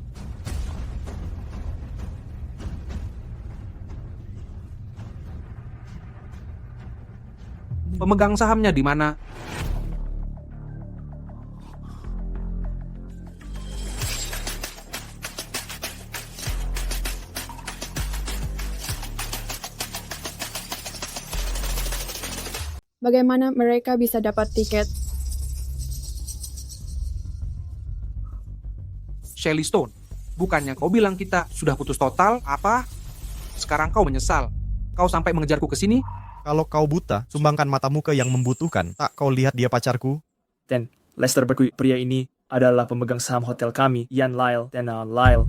Pemegang sahamnya di mana? Bagaimana mereka bisa dapat tiket? Shelly Stone, bukannya kau bilang kita sudah putus total, apa? Sekarang kau menyesal. Kau sampai mengejarku ke sini? Kalau kau buta, sumbangkan matamu ke yang membutuhkan. Tak kau lihat dia pacarku? Dan Lester berkui, pria ini adalah pemegang saham hotel kami, Ian Lyle dan Lyle.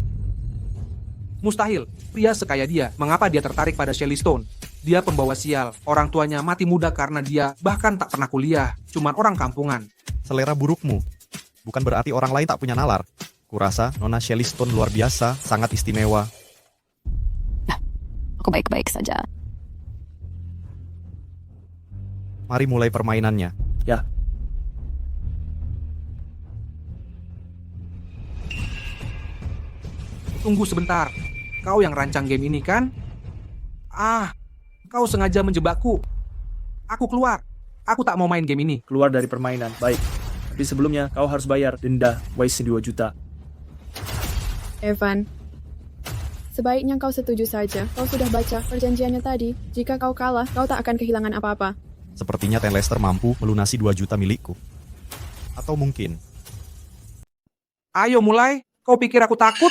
Mustahil, pria sekaya dia. Mengapa dia tertarik pada Shelly Stone? Dia pembawa sial. Orang tuanya mati muda karena dia bahkan tak pernah kuliah. Cuman orang kampungan. Selera burukmu. Bukan berarti orang lain tak punya nalar. Kurasa Nona Shelly Stone luar biasa, sangat istimewa. Aku baik-baik saja. Mari mulai permainannya. Ya. Tunggu sebentar. Kau yang rancang game ini kan? Kau sengaja menjebakku. Aku keluar. Aku tak mau main game ini. Keluar dari permainan, baik. Tapi sebelumnya kau harus bayar denda wise $2 juta. Evan, sebaiknya kau setuju saja. Kau sudah baca perjanjiannya tadi. Jika kau kalah, kau tak akan kehilangan apa-apa. Sepertinya Ten Lester mampu melunasi 2 juta milikku. Atau mungkin. Ayo mulai. Kau pikir aku takut?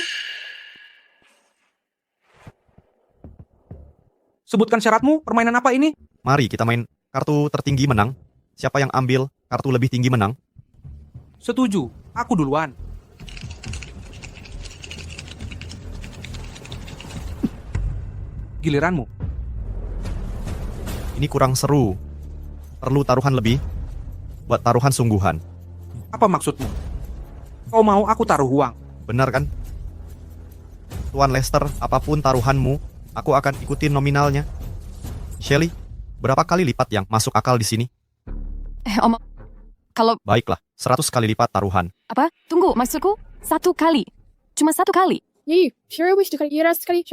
Sebutkan syaratmu. Permainan apa ini? Mari kita main kartu tertinggi menang. Siapa yang ambil kartu lebih tinggi menang? Setuju. Aku duluan. Giliranmu. Ini kurang seru. Perlu taruhan lebih. Buat taruhan sungguhan. Apa maksudmu? Kau mau aku taruh uang? Benar kan? Tuan Lester, apapun taruhanmu, aku akan ikutin nominalnya. Shelly, berapa kali lipat yang masuk akal di sini? Om, kalau... Baiklah, 100 kali lipat taruhan. Apa? Tunggu, maksudku 1 kali. Cuma 1 kali. Yee, sure wish to kira sekali.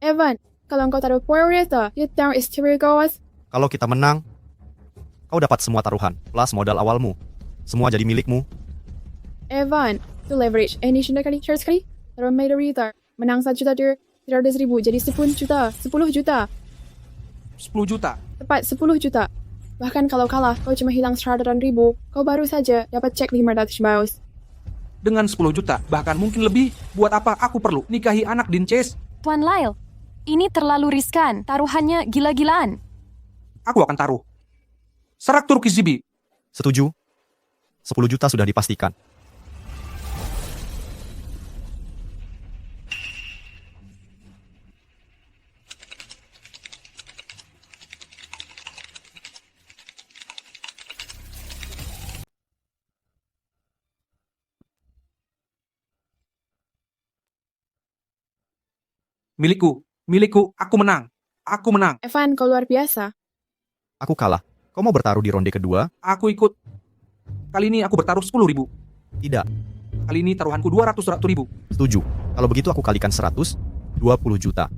Evan, kalau engkau taruh Puerta, you down is Tirigos. Kalau kita menang, kau dapat semua taruhan, plus modal awalmu. Semua jadi milikmu. Evan, to leverage any sekali. Taruh Maydorita, menang 1 juta dir, 300.000 jadi 10 juta. 10 juta? Tepat 10 juta. Bahkan kalau kalah, kau cuma hilang 100.000, kau baru saja dapat cek 500 baus. Dengan 10 juta, bahkan mungkin lebih, buat apa aku perlu nikahi anak Dean Chase? Tuan Lyle, ini terlalu riskan. Taruhannya gila-gilaan. Aku akan taruh. Serak Turki Zibi. Setuju. 10 juta sudah dipastikan. Milikku, aku menang. Evan, kau luar biasa. Aku kalah. Kau mau bertaruh di ronde kedua? Aku ikut. Kali ini aku bertaruh 10.000. Tidak. Kali ini taruhanku 200.000. Setuju. Kalau begitu aku kalikan 100, 20 juta.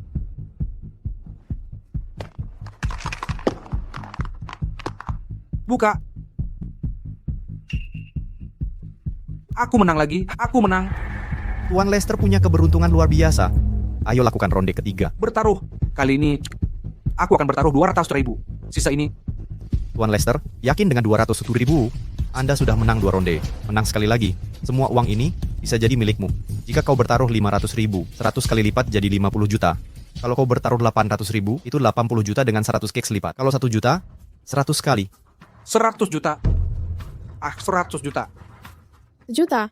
Buka. Aku menang lagi. Tuan Lester punya keberuntungan luar biasa. Ayo lakukan ronde ketiga. Bertaruh. Kali ini aku akan bertaruh 200.000. Sisa ini. Tuan Lester, yakin dengan 201.000? Anda sudah menang 2 ronde. Menang sekali lagi. Semua uang ini bisa jadi milikmu. Jika kau bertaruh 500.000, 100 kali lipat jadi 50 juta. Kalau kau bertaruh 800.000, itu 80 juta dengan 100 keks lipat. Kalau 1 juta, 100 kali. 100 juta. 100 juta. Sejuta?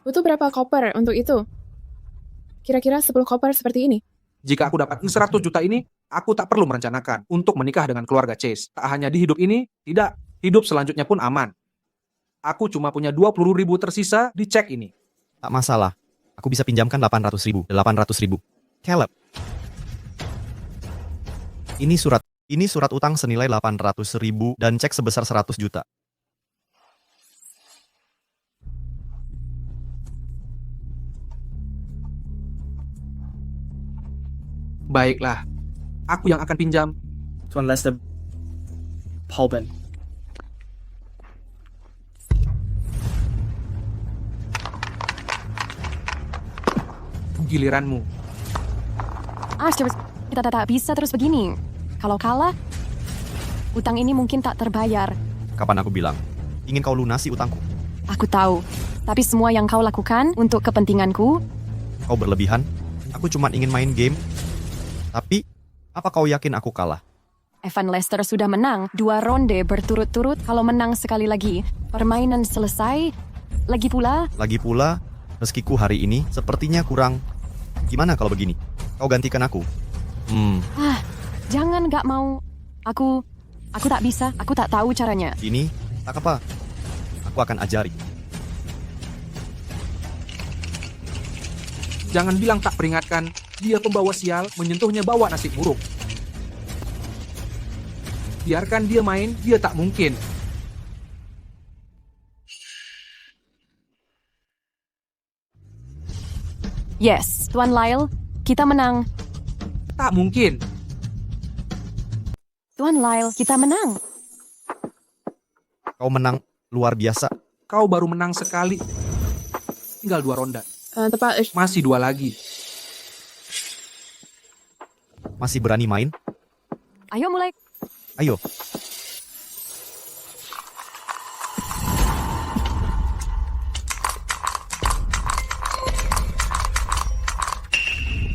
Butuh berapa koper untuk itu? Kira-kira 10 koper seperti ini. Jika aku dapat 100 juta ini, aku tak perlu merencanakan untuk menikah dengan keluarga Chase. Tak hanya di hidup ini, tidak. Hidup selanjutnya pun aman. Aku cuma punya 20.000 tersisa di cek ini. Tak masalah. Aku bisa pinjamkan 800.000. Caleb. Ini surat utang senilai 800.000 dan cek sebesar 100 juta. Baiklah, aku yang akan pinjam. Tuan Lester, Paulben. Giliranmu. Kita tak bisa terus begini. Kalau kalah, utang ini mungkin tak terbayar. Kapan aku bilang? Ingin kau lunasi utangku? Aku tahu, tapi semua yang kau lakukan untuk kepentinganku. Kau berlebihan. Aku cuma ingin main game. Tapi, apa kau yakin aku kalah? Evan Lester sudah menang 2 ronde berturut-turut. Kalau menang sekali lagi, permainan selesai. Lagi pula, rezekiku hari ini sepertinya kurang. Gimana kalau begini? Kau gantikan aku. Jangan gak mau. Aku tak bisa. Aku tak tahu caranya. Ini, tak apa. Aku akan ajari. Jangan bilang tak peringatkan. Dia pembawa sial, menyentuhnya bawa nasib buruk. Biarkan dia main, dia tak mungkin. Yes, Tuan Lyle, kita menang. Tak mungkin. Tuan Lyle, kita menang. Kau menang luar biasa. Kau baru menang sekali. Tinggal 2 ronde. Tepat. Masih 2 lagi. Masih berani main? Ayo mulai. Ayo.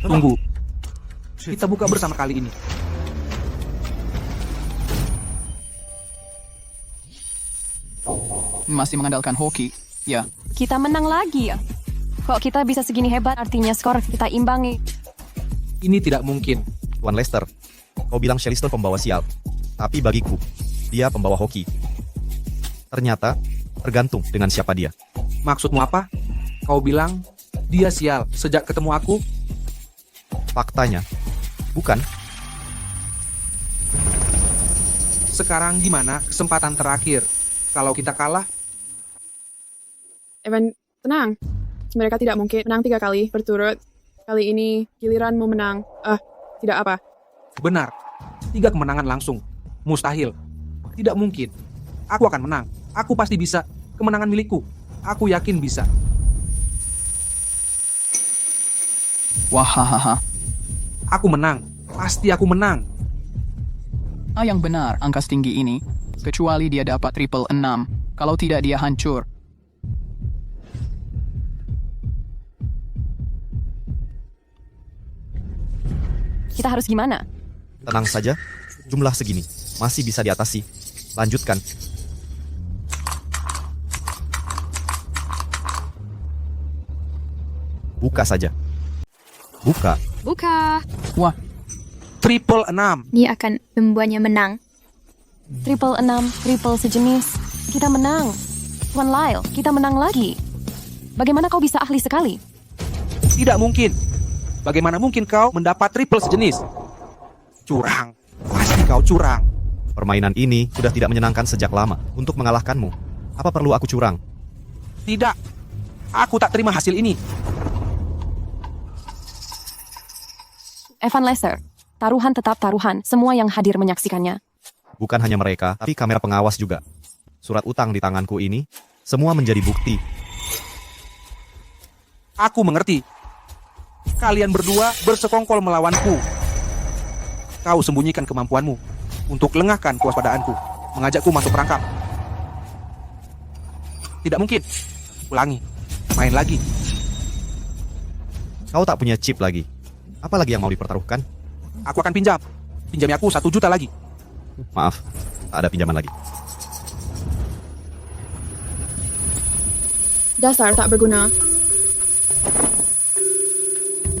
Tunggu. Kita buka bersama kali ini. Masih mengandalkan hoki, ya. Kita menang lagi ya. Kok kita bisa segini hebat, artinya skor kita imbangi. Ini tidak mungkin. Tuan Lester, kau bilang Shelly Stone pembawa sial. Tapi bagiku, dia pembawa hoki. Ternyata, tergantung dengan siapa dia. Maksudmu apa? Kau bilang dia sial sejak ketemu aku? Faktanya, bukan? Sekarang gimana kesempatan terakhir? Kalau kita kalah, Evan, tenang. Mereka tidak mungkin menang 3 kali berturut. Kali ini giliranmu menang. Tidak apa. benar. 3 kemenangan langsung. Mustahil. Tidak mungkin. Aku akan menang. Aku pasti bisa. Kemenangan milikku. Aku yakin bisa. Wahahaha. Aku menang. Pasti aku menang. Yang benar angka setinggi ini, kecuali dia dapat triple 6. Kalau tidak dia hancur. Kita harus gimana? Tenang saja, jumlah segini masih bisa diatasi. Lanjutkan. Buka saja. Buka. Buka. Wah, triple 6. Dia akan membuatnya menang. Triple 6, triple sejenis. Kita menang. Tuan Lyle, kita menang lagi. Bagaimana kau bisa ahli sekali? Tidak mungkin. Bagaimana mungkin kau mendapat triple sejenis? Curang. Pasti kau curang. Permainan ini sudah tidak menyenangkan sejak lama. Untuk mengalahkanmu, apa perlu aku curang? Tidak. Aku tak terima hasil ini. Evan Lester, taruhan tetap taruhan. Semua yang hadir menyaksikannya. Bukan hanya mereka, tapi kamera pengawas juga. Surat utang di tanganku ini, semua menjadi bukti. Aku mengerti. Kalian berdua bersekongkol melawanku. Kau sembunyikan kemampuanmu untuk lengahkan kewaspadaanku, mengajakku masuk perangkap. Tidak mungkin. Ulangi. Main lagi. Kau tak punya chip lagi. Apa lagi yang mau dipertaruhkan? Aku akan pinjam. Pinjami aku 1 juta lagi. Maaf, tak ada pinjaman lagi. Dasar tak berguna.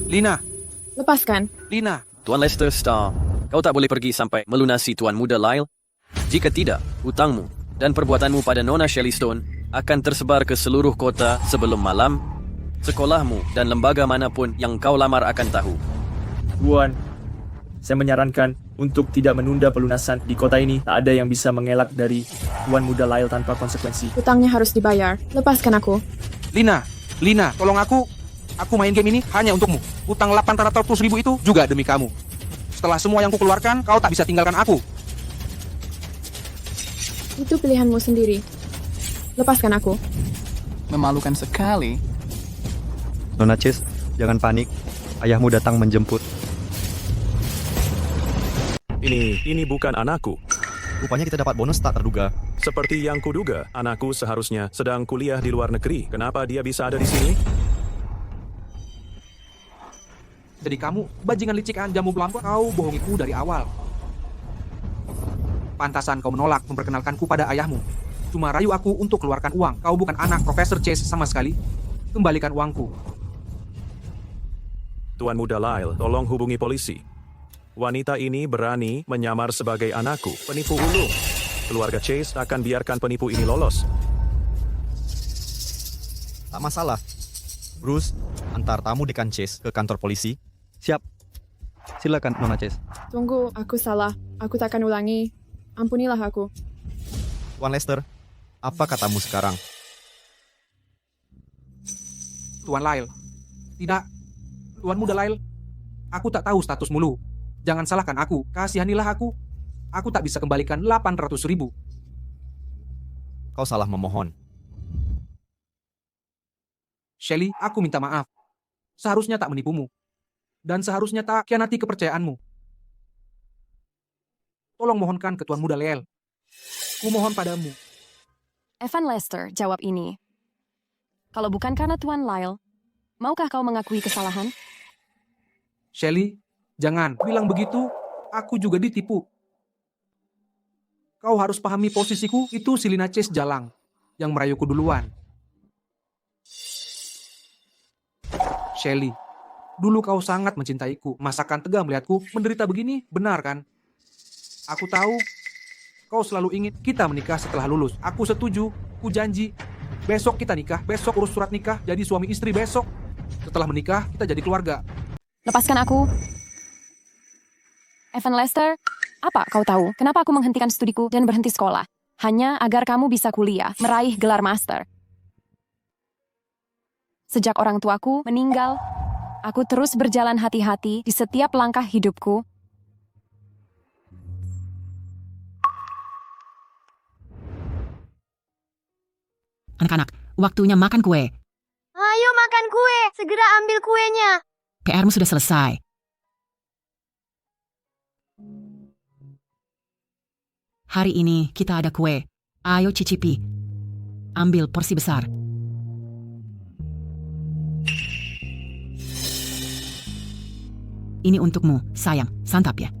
Lina. Lepaskan. Lina. Tuan Lester Star, kau tak boleh pergi sampai melunasi Tuan Muda Lyle. Jika tidak, hutangmu dan perbuatanmu pada Nona Shelley Stone akan tersebar ke seluruh kota sebelum malam. Sekolahmu dan lembaga manapun yang kau lamar akan tahu. Tuan, saya menyarankan untuk tidak menunda pelunasan di kota ini. Tak ada yang bisa mengelak dari Tuan Muda Lyle tanpa konsekuensi. Hutangnya harus dibayar. Lepaskan aku. Lina. Lina, tolong aku. Aku main game ini hanya untukmu. Utang 800.000 itu juga demi kamu. Setelah semua yang kukeluarkan, kau tak bisa tinggalkan aku. Itu pilihanmu sendiri. Lepaskan aku. memalukan sekali. Nona Chase, jangan panik. Ayahmu datang menjemput. Ini bukan anakku. Rupanya kita dapat bonus tak terduga. Seperti yang kuduga, anakku seharusnya sedang kuliah di luar negeri. Kenapa dia bisa ada di sini? Jadi kamu, bajingan licikan jamu pelampor, kau bohongiku dari awal. Pantasan kau menolak memperkenalkanku pada ayahmu. Cuma rayu aku untuk keluarkan uang. Kau bukan anak Profesor Chase sama sekali. Kembalikan uangku. Tuan Muda Lyle, tolong hubungi polisi. Wanita ini berani menyamar sebagai anakku, penipu ulung. Keluarga Chase akan biarkan penipu ini lolos. Tak masalah. Bruce, antar tamu dekan Chase ke kantor polisi. Siap. Silakan, Nona Chase. Tunggu, aku salah. Aku takkan ulangi. Ampunilah aku. Tuan Lester, apa katamu sekarang? Tuan Lyle. Tidak. Tuan Muda Lyle. Aku tak tahu status mulu. Jangan salahkan aku. Kasihanilah aku. Aku tak bisa kembalikan 800.000. Kau salah memohon. Shelley, aku minta maaf. Seharusnya tak menipumu. Dan seharusnya tak khianati kepercayaanmu. Tolong mohonkan ke Tuan Muda Lyle. Ku mohon padamu. Evan Lester jawab ini. Kalau bukan karena Tuan Lyle, maukah kau mengakui kesalahan? Shelley, jangan bilang begitu. Aku juga ditipu. Kau harus pahami posisiku, itu si Lina Chase Jalang yang merayuku duluan. Shelley, dulu kau sangat mencintaiku. Masakan tegang melihatku menderita begini, benar kan? Aku tahu kau selalu ingin kita menikah setelah lulus. Aku setuju, ku janji. Besok kita nikah, besok urus surat nikah, jadi suami istri besok. Setelah menikah, kita jadi keluarga. Lepaskan aku. Evan Lester, apa kau tahu kenapa aku menghentikan studiku dan berhenti sekolah? Hanya agar kamu bisa kuliah, meraih gelar master. Sejak orang tuaku meninggal, aku terus berjalan hati-hati di setiap langkah hidupku. Anak-anak, waktunya makan kue. Ayo makan kue, segera ambil kuenya. PR-mu sudah selesai. Hari ini kita ada kue. Ayo cicipi. Ambil porsi besar. Ini untukmu, sayang. Santap ya.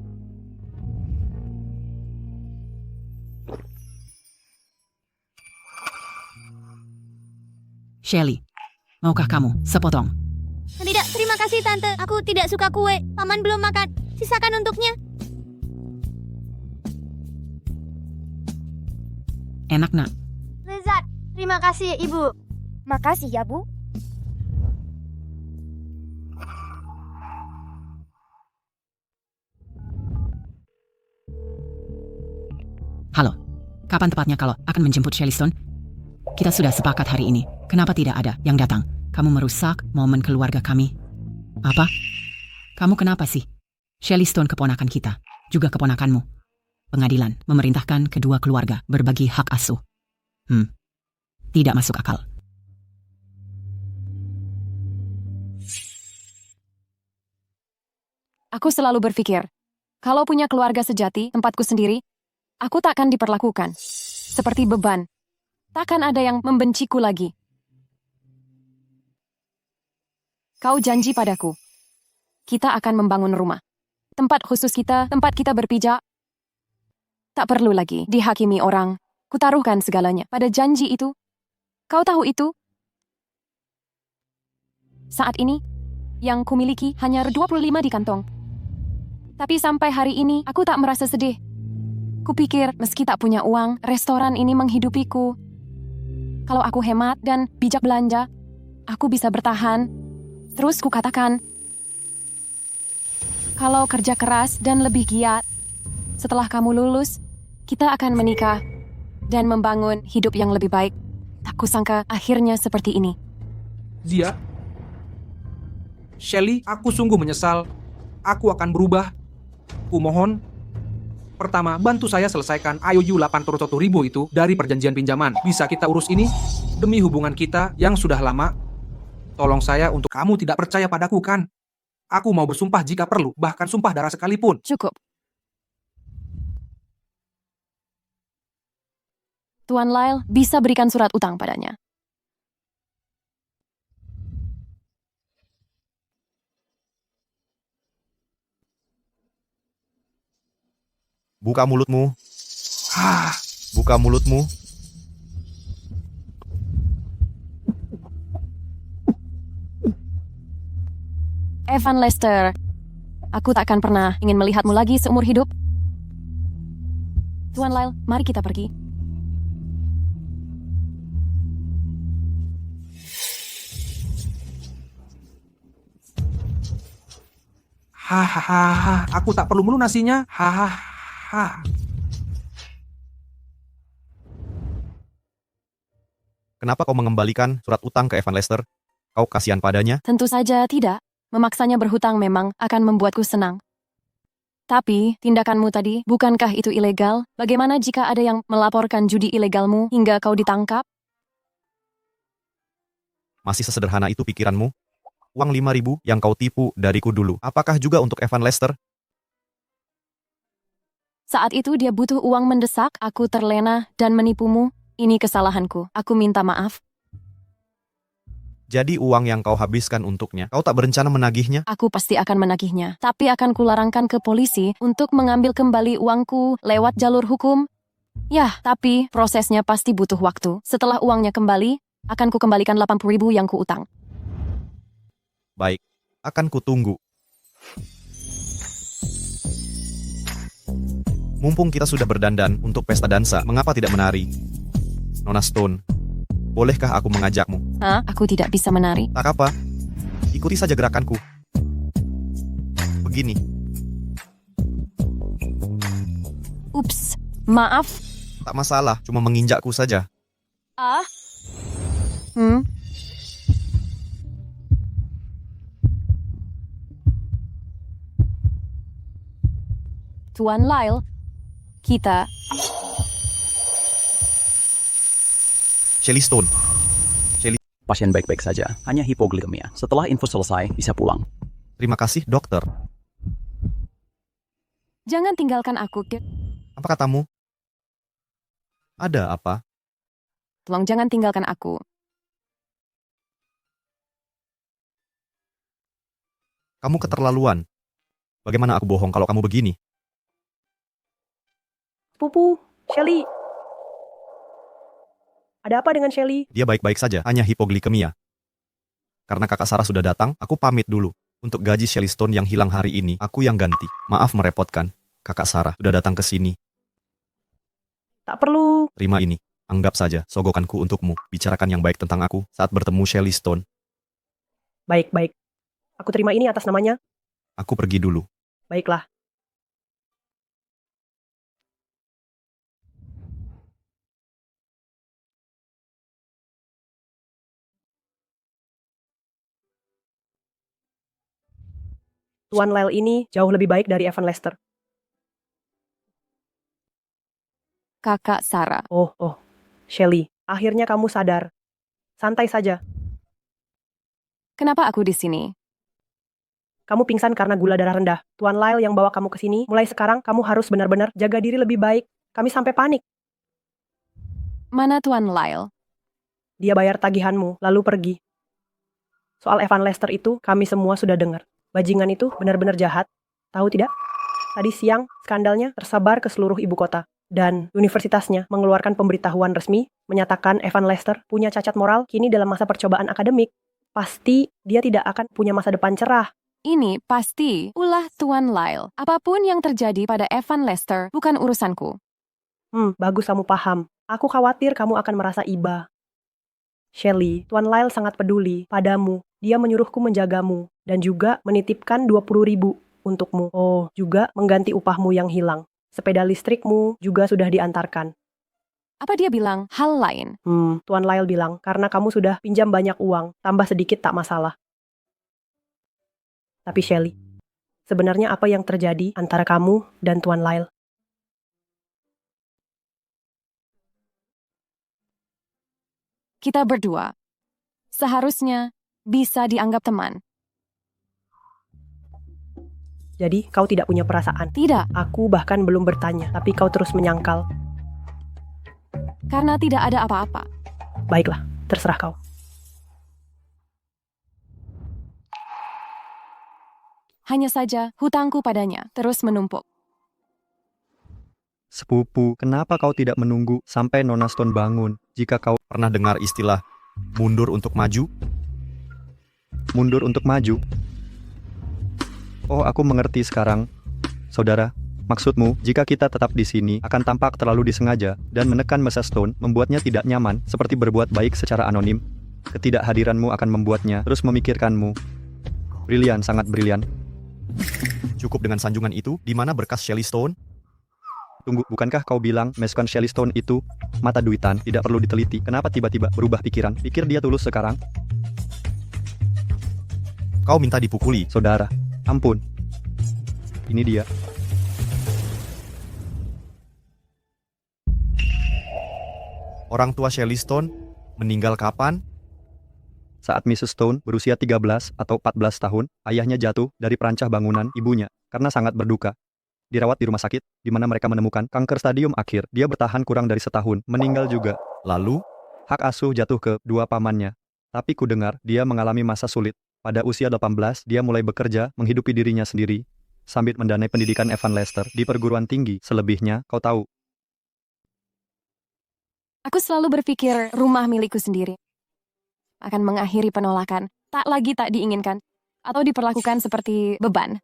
Shelly, maukah kamu sepotong? Tidak, terima kasih Tante. Aku tidak suka kue. Paman belum makan. Sisakan untuknya. Enak, nak. Lezat. Terima kasih, Ibu. Makasih ya, Bu. Halo, kapan tepatnya kalau akan menjemput Shelly Stone? Kita sudah sepakat hari ini. Kenapa tidak ada yang datang? Kamu merusak momen keluarga kami. Apa? Kamu kenapa sih? Shelly Stone keponakan kita, juga keponakanmu. Pengadilan memerintahkan kedua keluarga berbagi hak asuh. Tidak masuk akal. Aku selalu berpikir, kalau punya keluarga sejati, tempatku sendiri, aku takkan diperlakukan seperti beban. Takkan ada yang membenciku lagi. Kau janji padaku, kita akan membangun rumah. Tempat khusus kita, tempat kita berpijak. Tak perlu lagi dihakimi orang. Kutaruhkan segalanya pada janji itu. Kau tahu itu? Saat ini, yang kumiliki hanya 25 di kantong. Tapi sampai hari ini, aku tak merasa sedih. Kupikir, meski tak punya uang, restoran ini menghidupiku. Kalau aku hemat dan bijak belanja, aku bisa bertahan. Terus kukatakan, kalau kerja keras dan lebih giat, setelah kamu lulus, kita akan menikah dan membangun hidup yang lebih baik. Tak kusangka akhirnya seperti ini. Zia, Shelly, aku sungguh menyesal. Aku akan berubah. Kumohon, pertama, bantu saya selesaikan IOU 81.000 itu dari perjanjian pinjaman. Bisa kita urus ini demi hubungan kita yang sudah lama. Tolong saya untuk kamu tidak percaya padaku kan? Aku mau bersumpah jika perlu, bahkan sumpah darah sekalipun. Cukup. Tuan Lyle bisa berikan surat utang padanya. Buka mulutmu. Buka mulutmu. Evan Lester, aku takkan pernah ingin melihatmu lagi seumur hidup. Tuan Lyle, mari kita pergi. Hahaha, aku tak perlu melunasinya. Hahaha. Kenapa kau mengembalikan surat utang ke Evan Lester? Kau kasihan padanya? Tentu saja tidak. Memaksanya berhutang memang akan membuatku senang. Tapi, tindakanmu tadi, bukankah itu ilegal? Bagaimana jika ada yang melaporkan judi ilegalmu hingga kau ditangkap? Masih sesederhana itu pikiranmu? Uang 5.000 yang kau tipu dariku dulu, apakah juga untuk Evan Lester? Saat itu dia butuh uang mendesak, aku terlena dan menipumu. Ini kesalahanku, aku minta maaf. Jadi uang yang kau habiskan untuknya, kau tak berencana menagihnya? Aku pasti akan menagihnya, tapi akan kularangkan ke polisi untuk mengambil kembali uangku lewat jalur hukum. Yah, tapi prosesnya pasti butuh waktu. Setelah uangnya kembali, akan kukembalikan 80.000 yang kuutang. Baik, akan kutunggu. Mumpung kita sudah berdandan untuk pesta dansa, mengapa tidak menari? Nona Stone, Bolehkah aku mengajakmu? Hah? Aku tidak bisa menari. Tak apa. Ikuti saja gerakanku. Begini. Ups, maaf. Tak masalah, cuma menginjakku saja. Ah? Tuan Lyle, kita... Shelly Stone. Pasien baik-baik saja, hanya hipoglikemia. Setelah infus selesai, bisa pulang. Terima kasih, dokter. Jangan tinggalkan aku, Kit. Apa katamu? Ada apa? Tolong jangan tinggalkan aku. Kamu keterlaluan. Bagaimana aku bohong kalau kamu begini? Pupu, Shelly. Ada apa dengan Shelly? Dia baik-baik saja, hanya hipoglikemia. Karena kakak Sarah sudah datang, aku pamit dulu. Untuk gaji Shelly Stone yang hilang hari ini, aku yang ganti. Maaf merepotkan. Kakak Sarah sudah datang ke sini. Tak perlu. Terima ini. Anggap saja sogokanku untukmu. Bicarakan yang baik tentang aku saat bertemu Shelly Stone. Baik-baik. Aku terima ini atas namanya. Aku pergi dulu. Baiklah. Tuan Lyle ini jauh lebih baik dari Evan Lester. Kakak Sarah. Oh, Shelly, akhirnya kamu sadar. Santai saja. Kenapa aku di sini? Kamu pingsan karena gula darah rendah. Tuan Lyle yang bawa kamu ke sini, mulai sekarang kamu harus benar-benar jaga diri lebih baik. Kami sampai panik. Mana Tuan Lyle? Dia bayar tagihanmu, lalu pergi. Soal Evan Lester itu, kami semua sudah dengar. Bajingan itu benar-benar jahat. Tahu tidak? Tadi siang, skandalnya tersebar ke seluruh ibu kota. Dan universitasnya mengeluarkan pemberitahuan resmi menyatakan Evan Lester punya cacat moral kini dalam masa percobaan akademik. Pasti dia tidak akan punya masa depan cerah. Ini pasti ulah Tuan Lyle. Apapun yang terjadi pada Evan Lester bukan urusanku. Bagus kamu paham. Aku khawatir kamu akan merasa iba. Shelly, Tuan Lyle sangat peduli padamu. Dia menyuruhku menjagamu dan juga menitipkan 20.000 untukmu. Oh, juga mengganti upahmu yang hilang. Sepeda listrikmu juga sudah diantarkan. Apa dia bilang hal lain? Tuan Lyle bilang, karena kamu sudah pinjam banyak uang, tambah sedikit tak masalah. Tapi Shelly, sebenarnya apa yang terjadi antara kamu dan Tuan Lyle? Kita berdua seharusnya bisa dianggap teman. Jadi kau tidak punya perasaan? Tidak. Aku bahkan belum bertanya, tapi kau terus menyangkal. Karena tidak ada apa-apa. Baiklah, terserah kau. Hanya saja hutangku padanya terus menumpuk. Sepupu, kenapa kau tidak menunggu sampai Nona Stone bangun? Jika kau pernah dengar istilah mundur untuk maju? Mundur untuk maju? Oh, aku mengerti sekarang. Saudara, maksudmu, jika kita tetap di sini, akan tampak terlalu disengaja, dan menekan Mrs. Stone membuatnya tidak nyaman, seperti berbuat baik secara anonim. Ketidakhadiranmu akan membuatnya terus memikirkanmu. Brilian, sangat brilian. Cukup dengan sanjungan itu, di mana berkas Shelly Stone? Tunggu, bukankah kau bilang mesukan Shelly Stone itu mata duitan, tidak perlu diteliti? Kenapa tiba-tiba berubah pikiran? Pikir dia tulus sekarang? Kau minta dipukuli. Saudara, ampun. Ini dia. Orang tua Shelly Stone meninggal kapan? Saat Mrs. Stone berusia 13 atau 14 tahun, ayahnya jatuh dari perancah bangunan ibunya karena sangat berduka. Dirawat di rumah sakit, di mana mereka menemukan kanker stadium akhir. Dia bertahan kurang dari setahun, meninggal juga. Lalu, hak asuh jatuh ke dua pamannya. Tapi ku dengar dia mengalami masa sulit. Pada usia 18, dia mulai bekerja, menghidupi dirinya sendiri, sambil mendanai pendidikan Evan Lester di perguruan tinggi. Selebihnya, kau tahu. Aku selalu berpikir rumah milikku sendiri akan mengakhiri penolakan, tak diinginkan, atau diperlakukan seperti beban.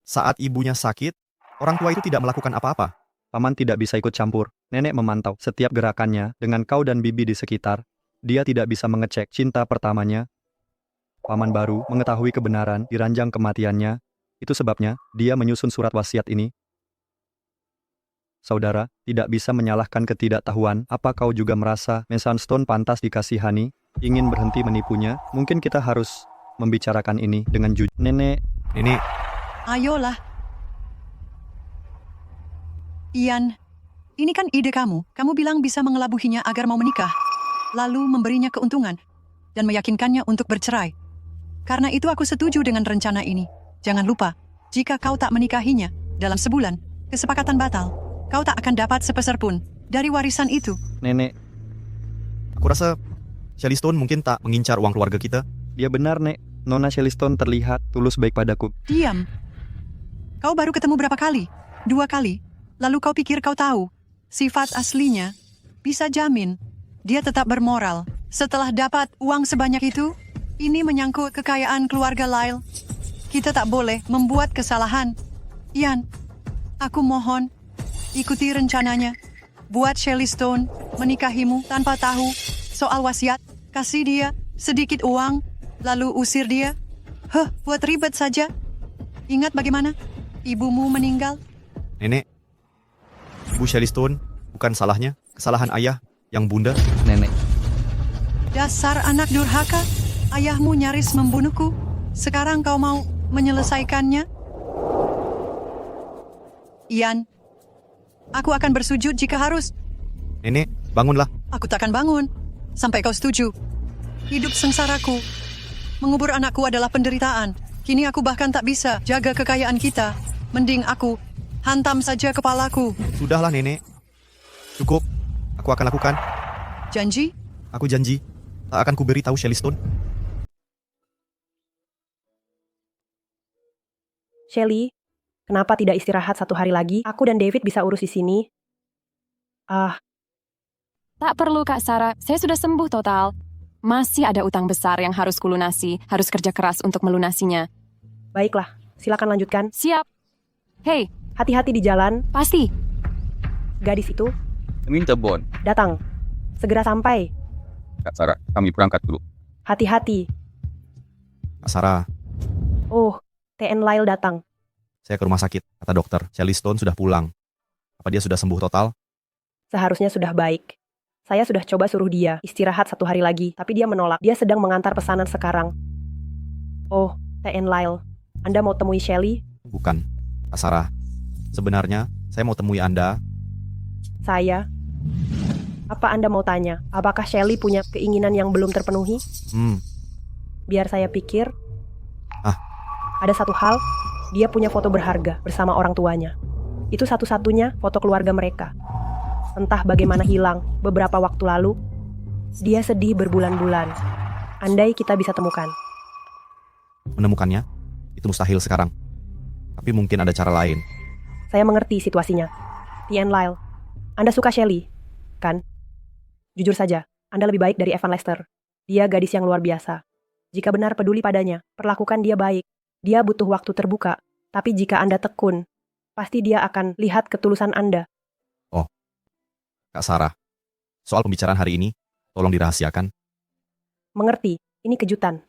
Saat ibunya sakit, orang tua itu tidak melakukan apa-apa. Paman tidak bisa ikut campur. Nenek memantau setiap gerakannya dengan kau dan bibi di sekitar. Dia tidak bisa mengecek cinta pertamanya. Paman baru mengetahui kebenaran di ranjang kematiannya. Itu sebabnya dia menyusun surat wasiat ini. Saudara, tidak bisa menyalahkan ketidaktahuan. Apa kau juga merasa Mesan Stone pantas dikasihani? Ingin berhenti menipunya? Mungkin kita harus membicarakan ini dengan jujur. Nenek. Ayolah. Ian, ini kan ide kamu. Kamu bilang bisa mengelabuhinya agar mau menikah, lalu memberinya keuntungan, dan meyakinkannya untuk bercerai. Karena itu aku setuju dengan rencana ini. Jangan lupa, jika kau tak menikahinya dalam sebulan, kesepakatan batal. Kau tak akan dapat sepeser pun dari warisan itu. Nenek. Aku rasa Shelly Stone mungkin tak mengincar uang keluarga kita. Dia benar, Nek. Nona Shelly Stone terlihat tulus baik padaku. Diam. Kau baru ketemu berapa kali? 2 kali. Lalu kau pikir kau tahu sifat aslinya? Bisa jamin, dia tetap bermoral. Setelah dapat uang sebanyak itu, ini menyangkut kekayaan keluarga Lyle. Kita tak boleh membuat kesalahan. Ian, aku mohon, ikuti rencananya. Buat Shelly Stone menikahimu tanpa tahu soal wasiat. Kasih dia sedikit uang, lalu usir dia. Buat ribet saja. Ingat bagaimana ibumu meninggal? Nenek, Ibu Shelly Stone bukan salahnya. Kesalahan ayah yang bunda. Nenek. Dasar anak durhaka. Ayahmu nyaris membunuhku. Sekarang kau mau menyelesaikannya? Ian, aku akan bersujud jika harus. Nenek, bangunlah. Aku takkan bangun sampai kau setuju. Hidup sengsaraku. Mengubur anakku adalah penderitaan. Kini aku bahkan tak bisa jaga kekayaan kita. Mending aku hantam saja kepalaku. Sudahlah, Nenek. Cukup. Aku akan lakukan. Janji? Aku janji. Tak akan kuberi tahu Shelly Stone. Shelly, kenapa tidak istirahat 1 hari lagi? Aku dan David bisa urus di sini. Tak perlu, Kak Sarah. Saya sudah sembuh total. Masih ada utang besar yang harus kulunasi. Harus kerja keras untuk melunasinya. Baiklah, silakan lanjutkan. Siap. Hei. Hati-hati di jalan. Pasti. Gadis itu Minta Bon. datang. Segera sampai. Kak Sarah, kami berangkat dulu. Hati-hati. Kak Sarah, Oh, TN Lyle datang. saya ke rumah sakit. Kata dokter, Shelly Stone sudah pulang. Apa dia sudah sembuh total? Seharusnya sudah baik. Saya sudah coba suruh dia istirahat 1 hari lagi, tapi dia menolak. Dia sedang mengantar pesanan sekarang. Oh, TN Lyle, Anda mau temui Shelly? Bukan. Kak Sarah, sebenarnya saya mau temui Anda. Saya? Apa Anda mau tanya? Apakah Shelly punya keinginan yang belum terpenuhi? Biar saya pikir. Ada satu hal, dia punya foto berharga bersama orang tuanya. Itu satu-satunya foto keluarga mereka. Entah bagaimana hilang beberapa waktu lalu. Dia sedih berbulan-bulan. Andai kita bisa temukan. Menemukannya? Itu mustahil sekarang. Tapi mungkin ada cara lain. Saya mengerti situasinya. TN Lyle, Anda suka Shelly, kan? Jujur saja, Anda lebih baik dari Evan Lester. Dia gadis yang luar biasa. Jika benar peduli padanya, perlakukan dia baik. Dia butuh waktu terbuka. Tapi jika Anda tekun, pasti dia akan lihat ketulusan Anda. Oh, Kak Sarah, soal pembicaraan hari ini, tolong dirahasiakan. Mengerti, ini kejutan.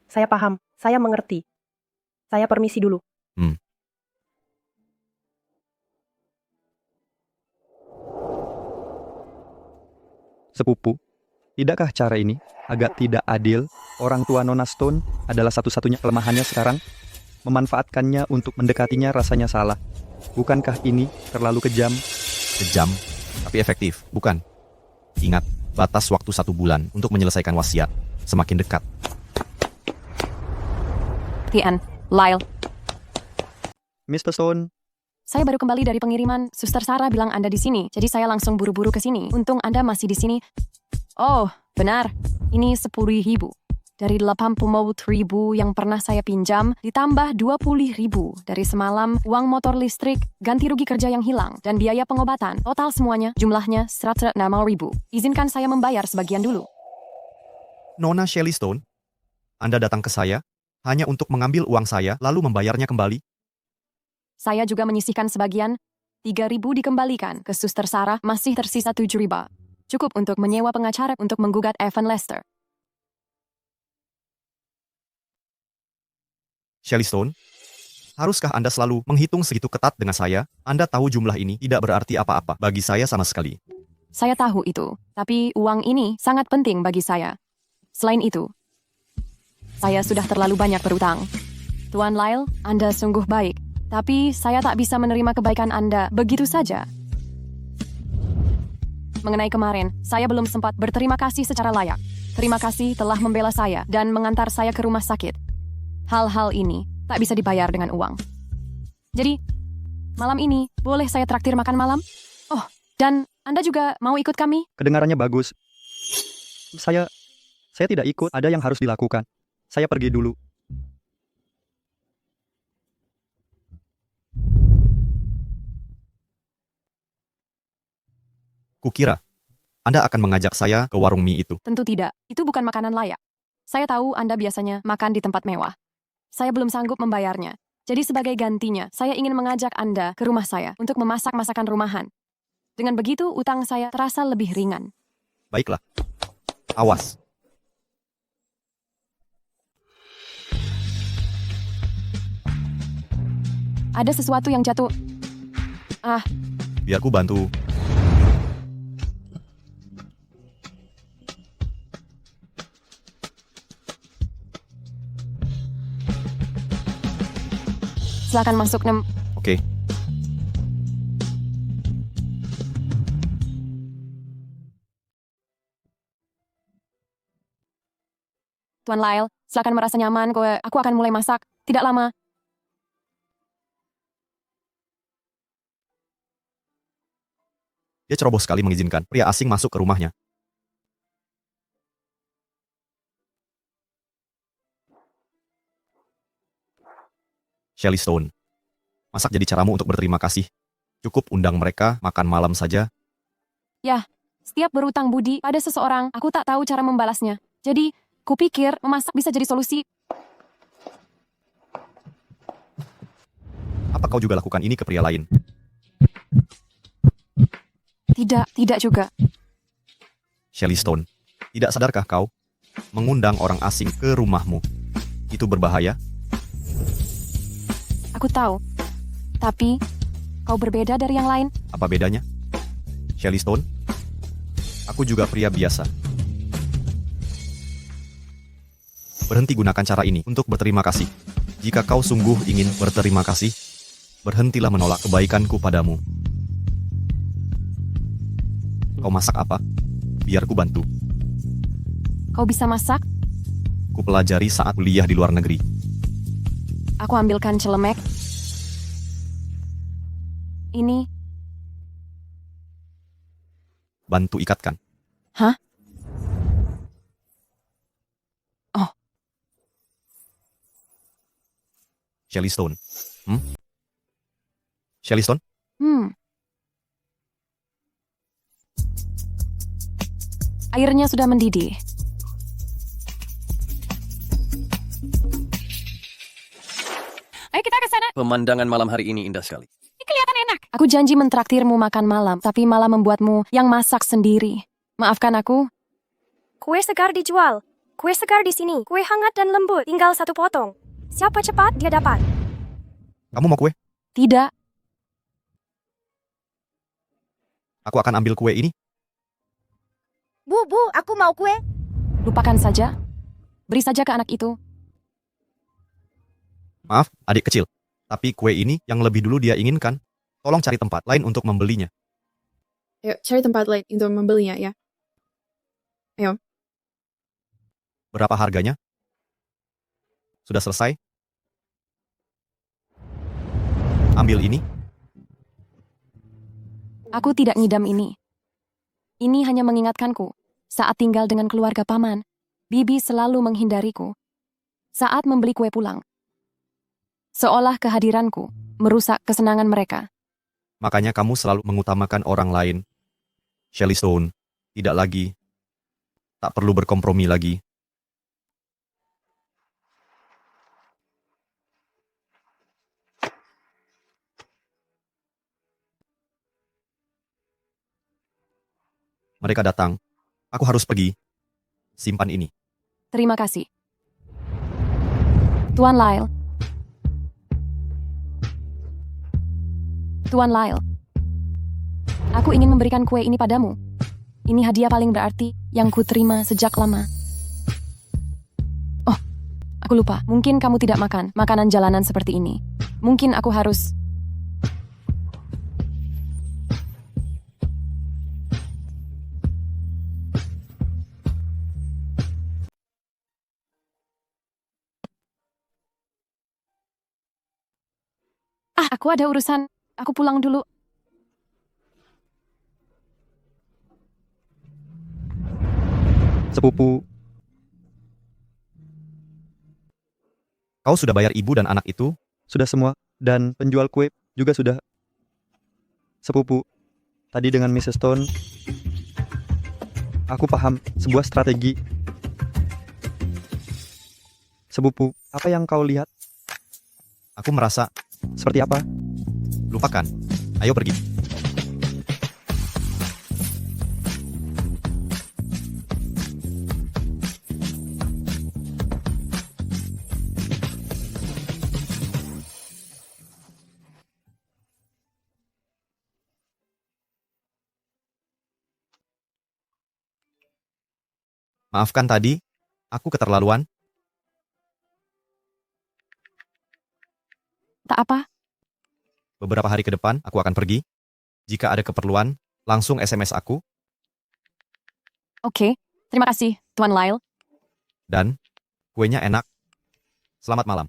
Saya paham, saya mengerti. Saya permisi dulu. Sepupu, tidakkah cara ini agak tidak adil? Orang tua Nona Stone adalah satu-satunya kelemahannya sekarang. Memanfaatkannya untuk mendekatinya rasanya salah. Bukankah ini terlalu kejam? Kejam, tapi efektif, bukan? Ingat, batas waktu 1 bulan untuk menyelesaikan wasiat. Semakin dekat. TN Lyle. Mr. Stone. Saya baru kembali dari pengiriman. Suster Sarah bilang Anda di sini, jadi saya langsung buru-buru ke sini. Untung Anda masih di sini. Oh, benar. Ini 10.000. Dari 80.000 yang pernah saya pinjam, ditambah 20.000 dari semalam, uang motor listrik, ganti rugi kerja yang hilang, dan biaya pengobatan. Total semuanya, jumlahnya 106.000. Izinkan saya membayar sebagian dulu. Nona Shelly Stone, Anda datang ke saya hanya untuk mengambil uang saya lalu membayarnya kembali? Saya juga menyisihkan sebagian. 3.000 dikembalikan ke Suster Sarah, masih tersisa 7.000. Cukup untuk menyewa pengacara untuk menggugat Evan Lester. Shelly Stone, haruskah Anda selalu menghitung segitu ketat dengan saya? Anda tahu jumlah ini tidak berarti apa-apa bagi saya sama sekali. Saya tahu itu, tapi uang ini sangat penting bagi saya. Selain itu, saya sudah terlalu banyak berutang. Tuan Lyle, Anda sungguh baik, tapi saya tak bisa menerima kebaikan Anda begitu saja. Mengenai kemarin, saya belum sempat berterima kasih secara layak. Terima kasih telah membela saya dan mengantar saya ke rumah sakit. Hal-hal ini tak bisa dibayar dengan uang. Jadi, malam ini boleh saya traktir makan malam? Oh, dan Anda juga mau ikut kami? Kedengarannya bagus. Saya tidak ikut, ada yang harus dilakukan. Saya pergi dulu. Kukira, Anda akan mengajak saya ke warung mie itu. Tentu tidak, itu bukan makanan layak. Saya tahu Anda biasanya makan di tempat mewah. Saya belum sanggup membayarnya. Jadi sebagai gantinya, saya ingin mengajak Anda ke rumah saya untuk memasak masakan rumahan. Dengan begitu, utang saya terasa lebih ringan. Baiklah. Awas. Ada sesuatu yang jatuh. Biar ku bantu. Silakan masuk, Nem. Oke. Tuan Lyle, silakan merasa nyaman, aku akan mulai masak. Tidak lama. Dia ceroboh sekali mengizinkan pria asing masuk ke rumahnya. Shelly Stone, masak jadi caramu untuk berterima kasih. Cukup undang mereka makan malam saja. Ya, setiap berutang budi pada seseorang, aku tak tahu cara membalasnya. Jadi, kupikir memasak bisa jadi solusi. Apa kau juga lakukan ini ke pria lain? Tidak juga. Shelly Stone, tidak sadarkah kau mengundang orang asing ke rumahmu? Itu berbahaya. Aku tahu. Tapi, kau berbeda dari yang lain. Apa bedanya? Shelly Stone, aku juga pria biasa. Berhenti gunakan cara ini untuk berterima kasih. Jika kau sungguh ingin berterima kasih, berhentilah menolak kebaikanku padamu. Kau masak apa? Biar ku bantu. Kau bisa masak? Ku pelajari saat kuliah di luar negeri. Aku ambilkan celemek. Ini. Bantu ikatkan. Hah? Oh. Shelly Stone. Shelly Stone? Airnya sudah mendidih. Ayo kita ke sana. Pemandangan malam hari ini indah sekali. Kelihatan enak. Aku janji mentraktirmu makan malam, tapi malah membuatmu yang masak sendiri. Maafkan aku. Kue segar dijual. Kue segar di sini. Kue hangat dan lembut. Tinggal 1 potong. Siapa cepat, dia dapat. Kamu mau kue? Tidak. Aku akan ambil kue ini. Bu, aku mau kue. Lupakan saja. Beri saja ke anak itu. Maaf, adik kecil. Tapi kue ini yang lebih dulu dia inginkan. Tolong cari tempat lain untuk membelinya. Ayo, cari tempat lain untuk membelinya, ya. Ayo. Berapa harganya? Sudah selesai? Ambil ini. Aku tidak ngidam ini. Ini hanya mengingatkanku. Saat tinggal dengan keluarga paman, Bibi selalu menghindariku. Saat membeli kue pulang. Seolah kehadiranku merusak kesenangan mereka. Makanya kamu selalu mengutamakan orang lain. Shelly Stone, tidak lagi. Tak perlu berkompromi lagi. Mereka datang. Aku harus pergi. Simpan ini. Terima kasih. Tuan Lyle. Tuan Lyle. Aku ingin memberikan kue ini padamu. Ini hadiah paling berarti yang ku terima sejak lama. Oh, aku lupa. Mungkin kamu tidak makan makanan jalanan seperti ini. Mungkin aku harus... aku ada urusan. Aku pulang dulu. Sepupu, Kau sudah bayar ibu dan anak itu? sudah semua. Dan penjual kue juga sudah. Sepupu, tadi dengan Mrs. Stone, aku paham sebuah strategi. Sepupu, apa yang kau lihat? Aku merasa... Seperti apa? Lupakan. Ayo pergi. Maafkan tadi, aku keterlaluan. Tak apa. Beberapa hari ke depan, aku akan pergi. Jika ada keperluan, langsung SMS aku. Oke, terima kasih, Tuan Lyle. Dan, kuenya enak. Selamat malam.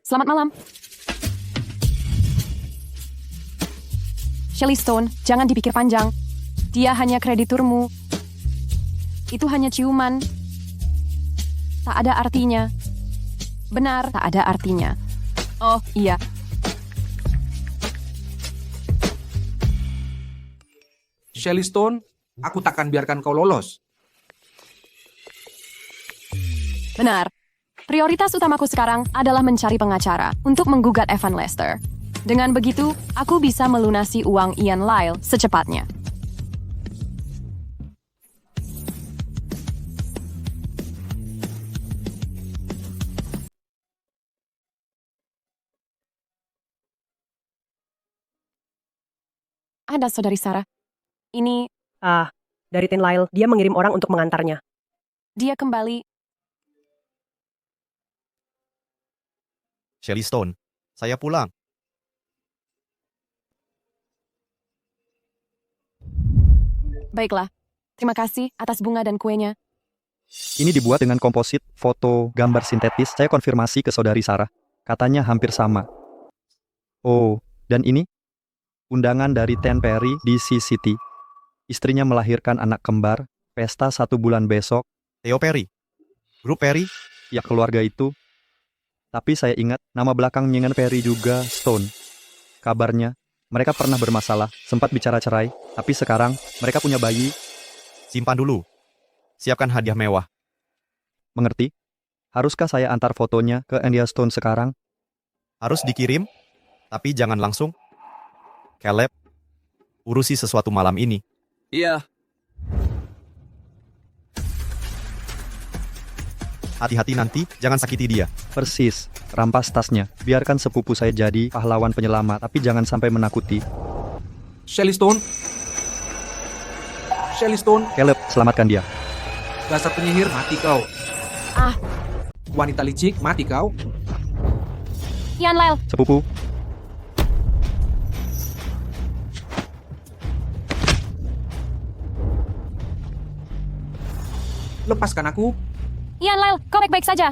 Selamat malam. Shelly Stone, jangan dipikir panjang. Dia hanya krediturmu. Itu hanya ciuman. Tak ada artinya. Benar, tak ada artinya. Oh, iya. Shelly Stone, aku takkan biarkan kau lolos. Benar. Prioritas utamaku sekarang adalah mencari pengacara untuk menggugat Evan Lester. Dengan begitu, aku bisa melunasi uang Ian Lyle secepatnya. Ada saudari Sarah. Ini... dari Tin Lyle, dia mengirim orang untuk mengantarnya. Dia kembali. Shelly Stone, saya pulang. Baiklah. Terima kasih atas bunga dan kuenya. Ini dibuat dengan komposit, foto, gambar sintetis. Saya konfirmasi ke saudari Sarah. Katanya hampir sama. Oh, dan ini? Undangan dari Ten Perry di C-City. Istrinya melahirkan anak kembar, pesta 1 bulan besok. Theo Perry? Grup Perry? Ya, keluarga itu. Tapi saya ingat, nama belakang Nyengan Perry juga Stone. Kabarnya, mereka pernah bermasalah, sempat bicara cerai, tapi sekarang mereka punya bayi. Simpan dulu. Siapkan hadiah mewah. Mengerti? Haruskah saya antar fotonya ke India Stone sekarang? Harus dikirim, tapi jangan langsung. Caleb, urusi sesuatu malam ini. Iya. Hati-hati nanti, jangan sakiti dia. Persis, rampas tasnya. Biarkan sepupu saya jadi pahlawan penyelamat, tapi jangan sampai menakuti. Shelly Stone. Shelly Stone. Caleb, selamatkan dia. Dasar penyihir, mati kau. Wanita licik, mati kau. Ian Lyle. Sepupu. Lepaskan aku. Ian Lyle, kau baik-baik saja.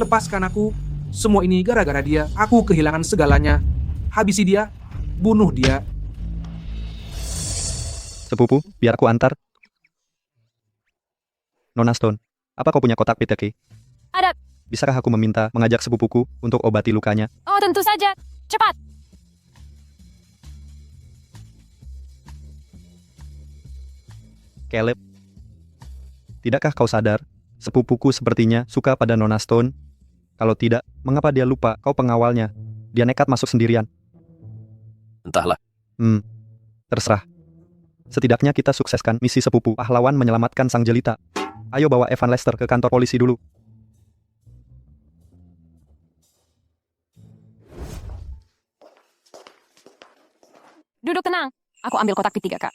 Lepaskan aku. Semua ini gara-gara dia. Aku kehilangan segalanya. Habisi dia. Bunuh dia. Sepupu, biar aku antar. Nona Stone, apa kau punya kotak piteki? Ada. Bisakah aku meminta mengajak sepupuku untuk obati lukanya? Oh, tentu saja. Cepat. Caleb, tidakkah kau sadar? Sepupuku sepertinya suka pada Nona Stone. Kalau tidak, mengapa dia lupa kau pengawalnya? Dia nekat masuk sendirian. Entahlah. Terserah. Setidaknya kita sukseskan misi sepupu pahlawan menyelamatkan sang jelita. Ayo bawa Evan Lester ke kantor polisi dulu. Duduk tenang. Aku ambil kotak P3, Kak.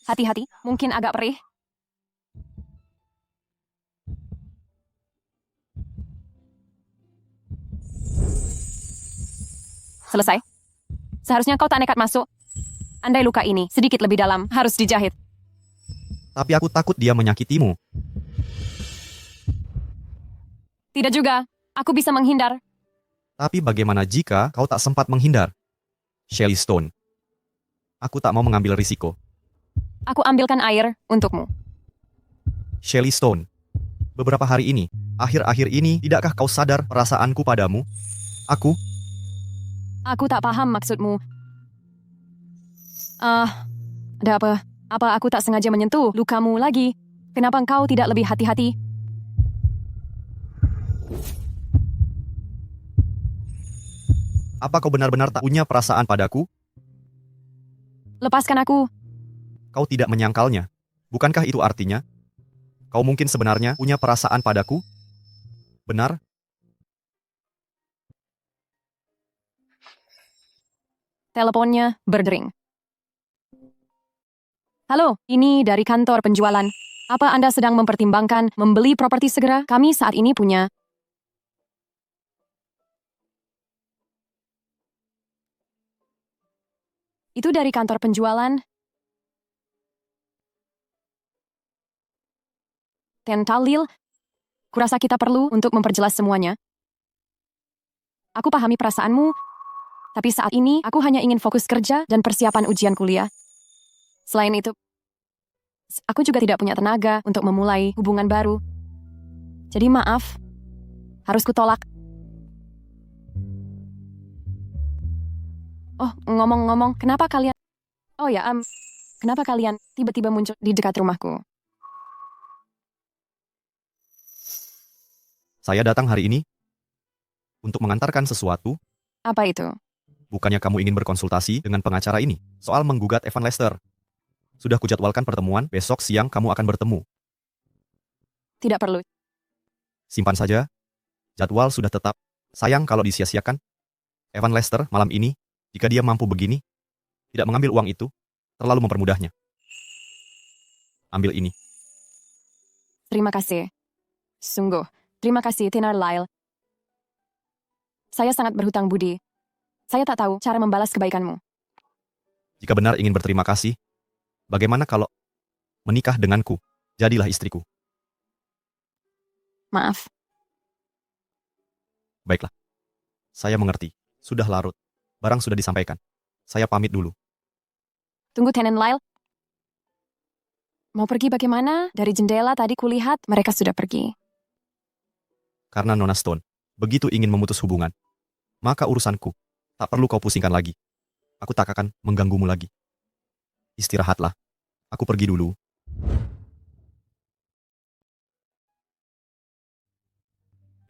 Hati-hati, mungkin agak perih. Selesai. Seharusnya kau tak nekat masuk. Andai luka ini sedikit lebih dalam, harus dijahit. Tapi aku takut dia menyakitimu. Tidak juga, aku bisa menghindar. Tapi bagaimana jika kau tak sempat menghindar? Shelly Stone. Aku tak mau mengambil risiko. Aku ambilkan air untukmu. Shelly Stone. Beberapa hari ini, akhir-akhir ini, tidakkah kau sadar perasaanku padamu? Aku tak paham maksudmu. Ada apa? Apa aku tak sengaja menyentuh lukamu lagi? Kenapa engkau tidak lebih hati-hati? Apa kau benar-benar tak punya perasaan padaku? Lepaskan aku. Kau tidak menyangkalnya. Bukankah itu artinya? Kau mungkin sebenarnya punya perasaan padaku? Benar? Teleponnya berdering. Halo, ini dari kantor penjualan. Apa Anda sedang mempertimbangkan membeli properti segera? Kami saat ini punya. Itu dari kantor penjualan. Tentalil, kurasa kita perlu untuk memperjelas semuanya. Aku pahami perasaanmu, tapi saat ini aku hanya ingin fokus kerja dan persiapan ujian kuliah. Selain itu, aku juga tidak punya tenaga untuk memulai hubungan baru. Jadi maaf, harus kutolak. Oh, ngomong-ngomong, kenapa kalian... Oh ya, kenapa kalian tiba-tiba muncul di dekat rumahku? Saya datang hari ini untuk mengantarkan sesuatu. Apa itu? Bukannya kamu ingin berkonsultasi dengan pengacara ini soal menggugat Evan Lester? Sudah kujadwalkan pertemuan, besok siang kamu akan bertemu. Tidak perlu. Simpan saja. Jadwal sudah tetap. Sayang kalau disia-siakan. Evan Lester malam ini, jika dia mampu begini, tidak mengambil uang itu, terlalu mempermudahnya. Ambil ini. Terima kasih. Sungguh. Terima kasih, Tinar Lyle. Saya sangat berhutang budi. Saya tak tahu cara membalas kebaikanmu. Jika benar ingin berterima kasih, bagaimana kalau menikah denganku? Jadilah istriku. Maaf. Baiklah. Saya mengerti. Sudah larut. Barang sudah disampaikan. Saya pamit dulu. Tunggu, Tenant Lyle. Mau pergi bagaimana? Dari jendela tadi kulihat mereka sudah pergi. Karena Nona Stone begitu ingin memutus hubungan, maka urusanku tak perlu kau pusingkan lagi. Aku tak akan mengganggumu lagi. Istirahatlah. Aku pergi dulu.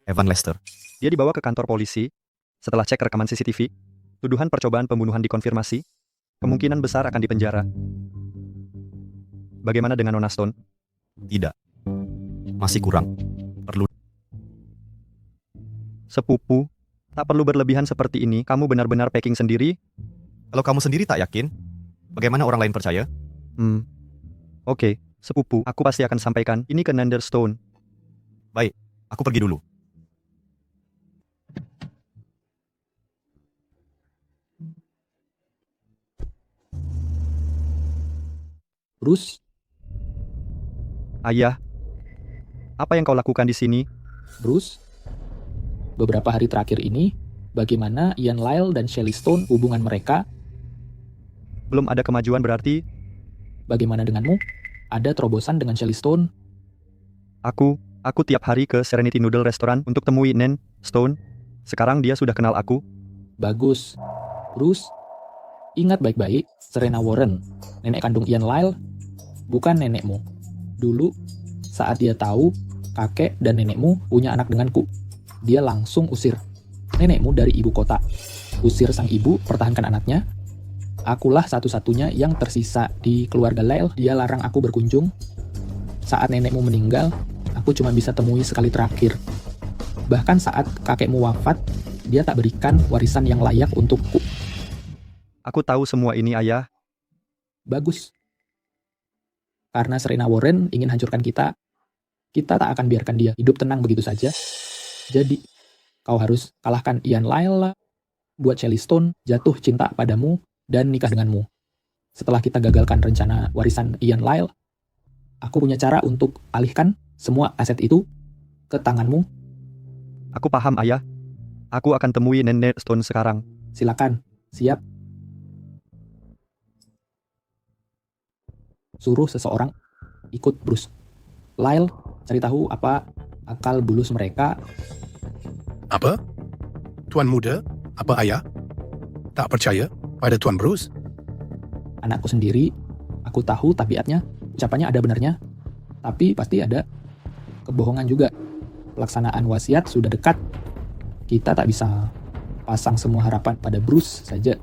Evan Lester. Dia dibawa ke kantor polisi. Setelah cek rekaman CCTV, tuduhan percobaan pembunuhan dikonfirmasi. Kemungkinan besar akan dipenjara. Bagaimana dengan Nona Stone? Tidak. Masih kurang. Perlu. Sepupu, tak perlu berlebihan seperti ini. Kamu benar-benar packing sendiri? Kalau kamu sendiri tak yakin, bagaimana orang lain percaya? Oke, sepupu, aku pasti akan sampaikan ini ke Nander Stone. Baik, aku pergi dulu. Bruce? Ayah, apa yang kau lakukan di sini? Bruce? Beberapa hari terakhir ini, bagaimana Ian Lyle dan Shelly Stone hubungan mereka? Belum ada kemajuan berarti? Bagaimana denganmu? Ada terobosan dengan Shelly Stone? Aku tiap hari ke Serenity Noodle Restaurant untuk temui Nen Stone. Sekarang dia sudah kenal aku. Bagus. Bruce, ingat baik-baik, Serena Warren, nenek kandung Ian Lyle, bukan nenekmu. Dulu, saat dia tahu kakek dan nenekmu punya anak denganku. Dia langsung usir nenekmu dari ibu kota. Usir sang ibu, pertahankan anaknya. Akulah satu-satunya yang tersisa di keluarga Lyle. Dia larang aku berkunjung. Saat nenekmu meninggal, aku cuma bisa temui sekali terakhir. Bahkan saat kakekmu wafat, dia tak berikan warisan yang layak untukku. Aku tahu semua ini, Ayah. Bagus. Karena Serena Warren ingin hancurkan kita tak akan biarkan dia hidup tenang begitu saja. Jadi, kau harus kalahkan Ian Lyle, buat Shelley Stone jatuh cinta padamu, dan nikah denganmu. Setelah kita gagalkan rencana warisan Ian Lyle, aku punya cara untuk alihkan semua aset itu ke tanganmu. Aku paham, Ayah. Aku akan temui Nenek Stone sekarang. Silakan, siap. Suruh seseorang ikut Bruce. Lyle, cari tahu apa akal bulus mereka. Apa? Tuan muda? Apa ayah? Tak percaya pada Tuan Bruce? Anakku sendiri, aku tahu tabiatnya, ucapannya ada benarnya, tapi pasti ada kebohongan juga. Pelaksanaan wasiat sudah dekat. Kita tak bisa pasang semua harapan pada Bruce saja.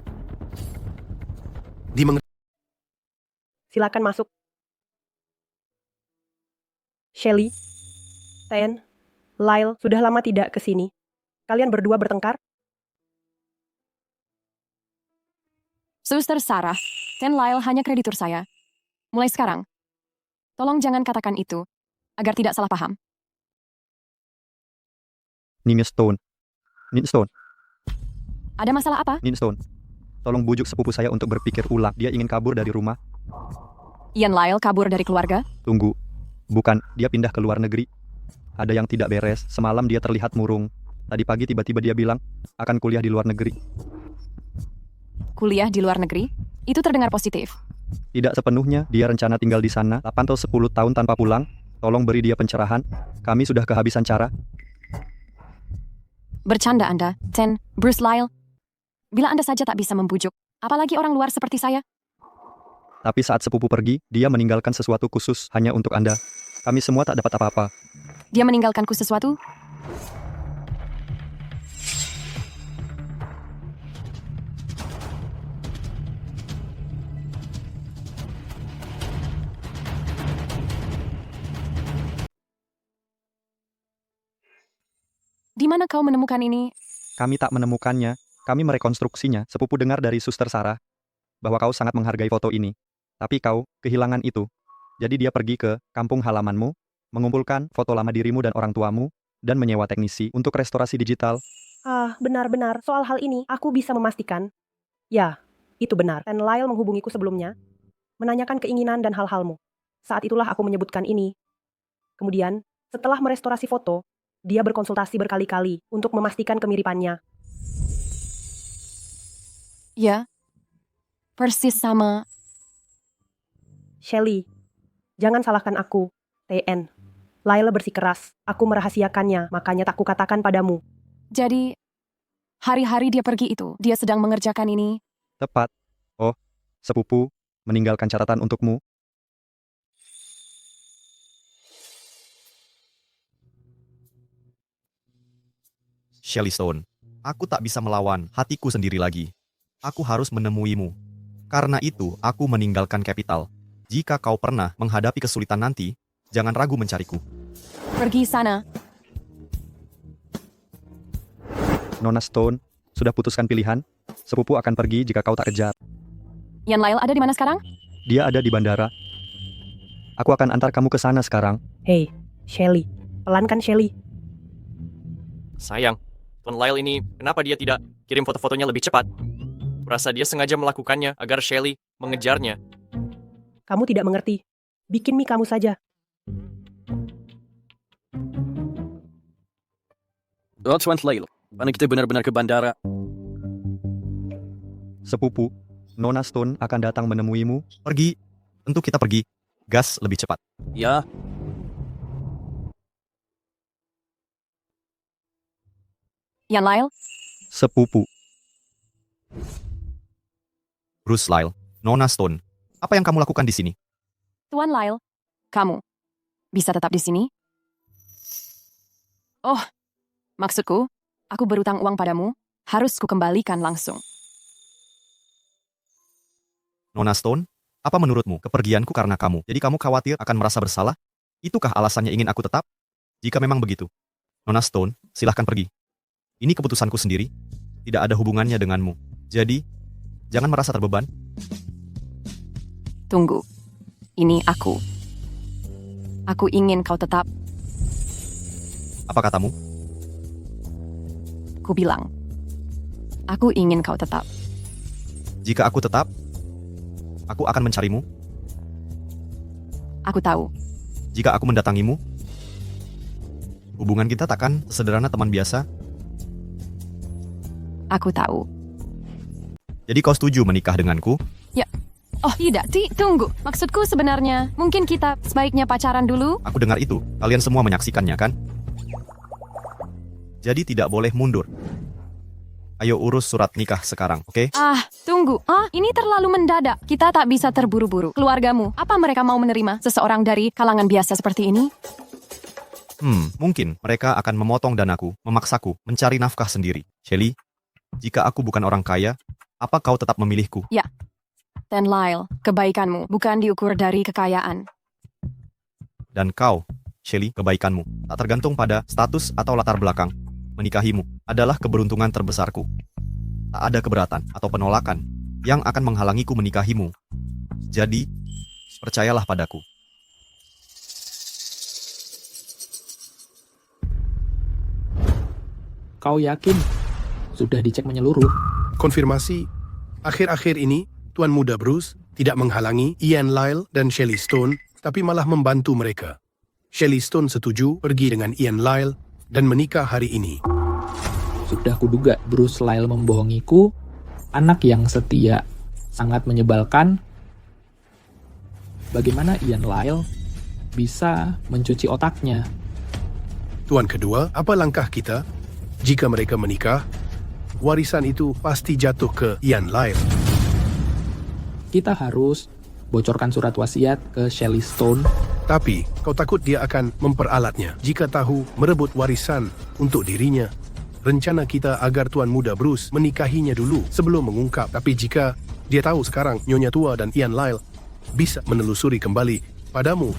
Silakan masuk. Shelley, Ten, Lyle sudah lama tidak ke sini. Kalian berdua bertengkar? Suster Sarah, Ten Lyle hanya kreditur saya. Mulai sekarang, tolong jangan katakan itu, agar tidak salah paham. Nina Stone. Ada masalah apa? Nina Stone. Tolong bujuk sepupu saya untuk berpikir ulang. Dia ingin kabur dari rumah. Ian Lyle kabur dari keluarga? Tunggu. Bukan, dia pindah ke luar negeri. Ada yang tidak beres. Semalam dia terlihat murung. Tadi pagi tiba-tiba dia bilang akan kuliah di luar negeri. Kuliah di luar negeri? Itu terdengar positif. Tidak sepenuhnya, dia rencana tinggal di sana 8 atau 10 tahun tanpa pulang. Tolong beri dia pencerahan. Kami sudah kehabisan cara. Bercanda Anda, Ten, Bruce Lyle. Bila Anda saja tak bisa membujuk, apalagi orang luar seperti saya? Tapi saat sepupu pergi, dia meninggalkan sesuatu khusus hanya untuk Anda. Kami semua tak dapat apa-apa. Dia meninggalkanku sesuatu? Di mana kau menemukan ini? Kami tak menemukannya. Kami merekonstruksinya. Sepupu dengar dari Suster Sarah bahwa kau sangat menghargai foto ini. Tapi kau kehilangan itu. Jadi dia pergi ke kampung halamanmu, mengumpulkan foto lama dirimu dan orang tuamu, dan menyewa teknisi untuk restorasi digital. Benar-benar. Soal hal ini, aku bisa memastikan. Ya, itu benar. Ten Lyle menghubungiku sebelumnya, menanyakan keinginan dan hal-halmu. Saat itulah aku menyebutkan ini. Kemudian, setelah merestorasi foto, dia berkonsultasi berkali-kali untuk memastikan kemiripannya. Ya, persis sama. Shelley, jangan salahkan aku, TN. Lyle bersikeras, aku merahasiakannya, makanya tak kukatakan padamu. Jadi, hari-hari dia pergi itu, dia sedang mengerjakan ini. Tepat. Oh, sepupu, meninggalkan catatan untukmu. Shelley Stone, aku tak bisa melawan hatiku sendiri lagi. Aku harus menemuimu. Karena itu, aku meninggalkan Capital. Jika kau pernah menghadapi kesulitan nanti, jangan ragu mencariku. Pergi sana. Nona Stone, sudah putuskan pilihan? Sepupu akan pergi jika kau tak kejar. Ian Lyle ada di mana sekarang? Dia ada di bandara. Aku akan antar kamu ke sana sekarang. Hei, Shelley. Pelankan Shelley. Sayang, Tuan Lyle ini, kenapa dia tidak kirim foto-fotonya lebih cepat? Kurasa dia sengaja melakukannya agar Shelley mengejarnya. Kamu tidak mengerti. Bikin mie kamu saja. Tuan Lyle, mana kita benar-benar ke bandara? Sepupu, Nona Stone akan datang menemuimu. Pergi. Tentu kita pergi. Gas lebih cepat. Ya. Ian Lyle? Sepupu. Bruce Lyle, Nona Stone. Apa yang kamu lakukan di sini? Tuan Lyle, kamu bisa tetap di sini? Oh, maksudku, aku berutang uang padamu, harus kukembalikan langsung. Nona Stone, apa menurutmu kepergianku karena kamu? Jadi kamu khawatir akan merasa bersalah? Itukah alasannya ingin aku tetap? Jika memang begitu, Nona Stone, silahkan pergi. Ini keputusanku sendiri, tidak ada hubungannya denganmu. Jadi, jangan merasa terbeban. Tunggu, ini aku. Aku ingin kau tetap, Apa katamu? ku bilang. Aku ingin kau tetap. Jika aku tetap, aku akan mencarimu. Aku tahu. Jika aku mendatangimu, hubungan kita takkan sesederhana teman biasa. Aku tahu. Jadi kau setuju menikah denganku? Ya. Oh tidak, tunggu. Maksudku sebenarnya, mungkin kita sebaiknya pacaran dulu? Aku dengar itu. Kalian semua menyaksikannya, kan? Jadi tidak boleh mundur. Ayo urus surat nikah sekarang, oke? Tunggu. Ini terlalu mendadak. Kita tak bisa terburu-buru. Keluargamu, apa mereka mau menerima seseorang dari kalangan biasa seperti ini? Mungkin mereka akan memotong danaku, memaksaku mencari nafkah sendiri. Shelly, jika aku bukan orang kaya, apa kau tetap memilihku? Ya. Dan Lyle, kebaikanmu bukan diukur dari kekayaan. Dan kau, Shelly, kebaikanmu tak tergantung pada status atau latar belakang. Menikahimu adalah keberuntungan terbesarku. Tak ada keberatan atau penolakan yang akan menghalangiku menikahimu. Jadi, percayalah padaku. Kau yakin? Sudah dicek menyeluruh. Konfirmasi, akhir-akhir ini, Tuan Muda Bruce tidak menghalangi Ian Lyle dan Shelley Stone, tapi malah membantu mereka. Shelley Stone setuju pergi dengan Ian Lyle dan menikah hari ini. Sudah kuduga Bruce Lyle membohongiku, anak yang setia, sangat menyebalkan. Bagaimana Ian Lyle bisa mencuci otaknya? Tuan kedua, apa langkah kita? Jika mereka menikah, warisan itu pasti jatuh ke Ian Lyle. Kita harus bocorkan surat wasiat ke Shelley Stone. Tapi, kau takut dia akan memperalatnya jika tahu merebut warisan untuk dirinya. Rencana kita agar Tuan Muda Bruce menikahinya dulu sebelum mengungkap. Tapi jika dia tahu sekarang Nyonya Tua dan Ian Lyle bisa menelusuri kembali padamu.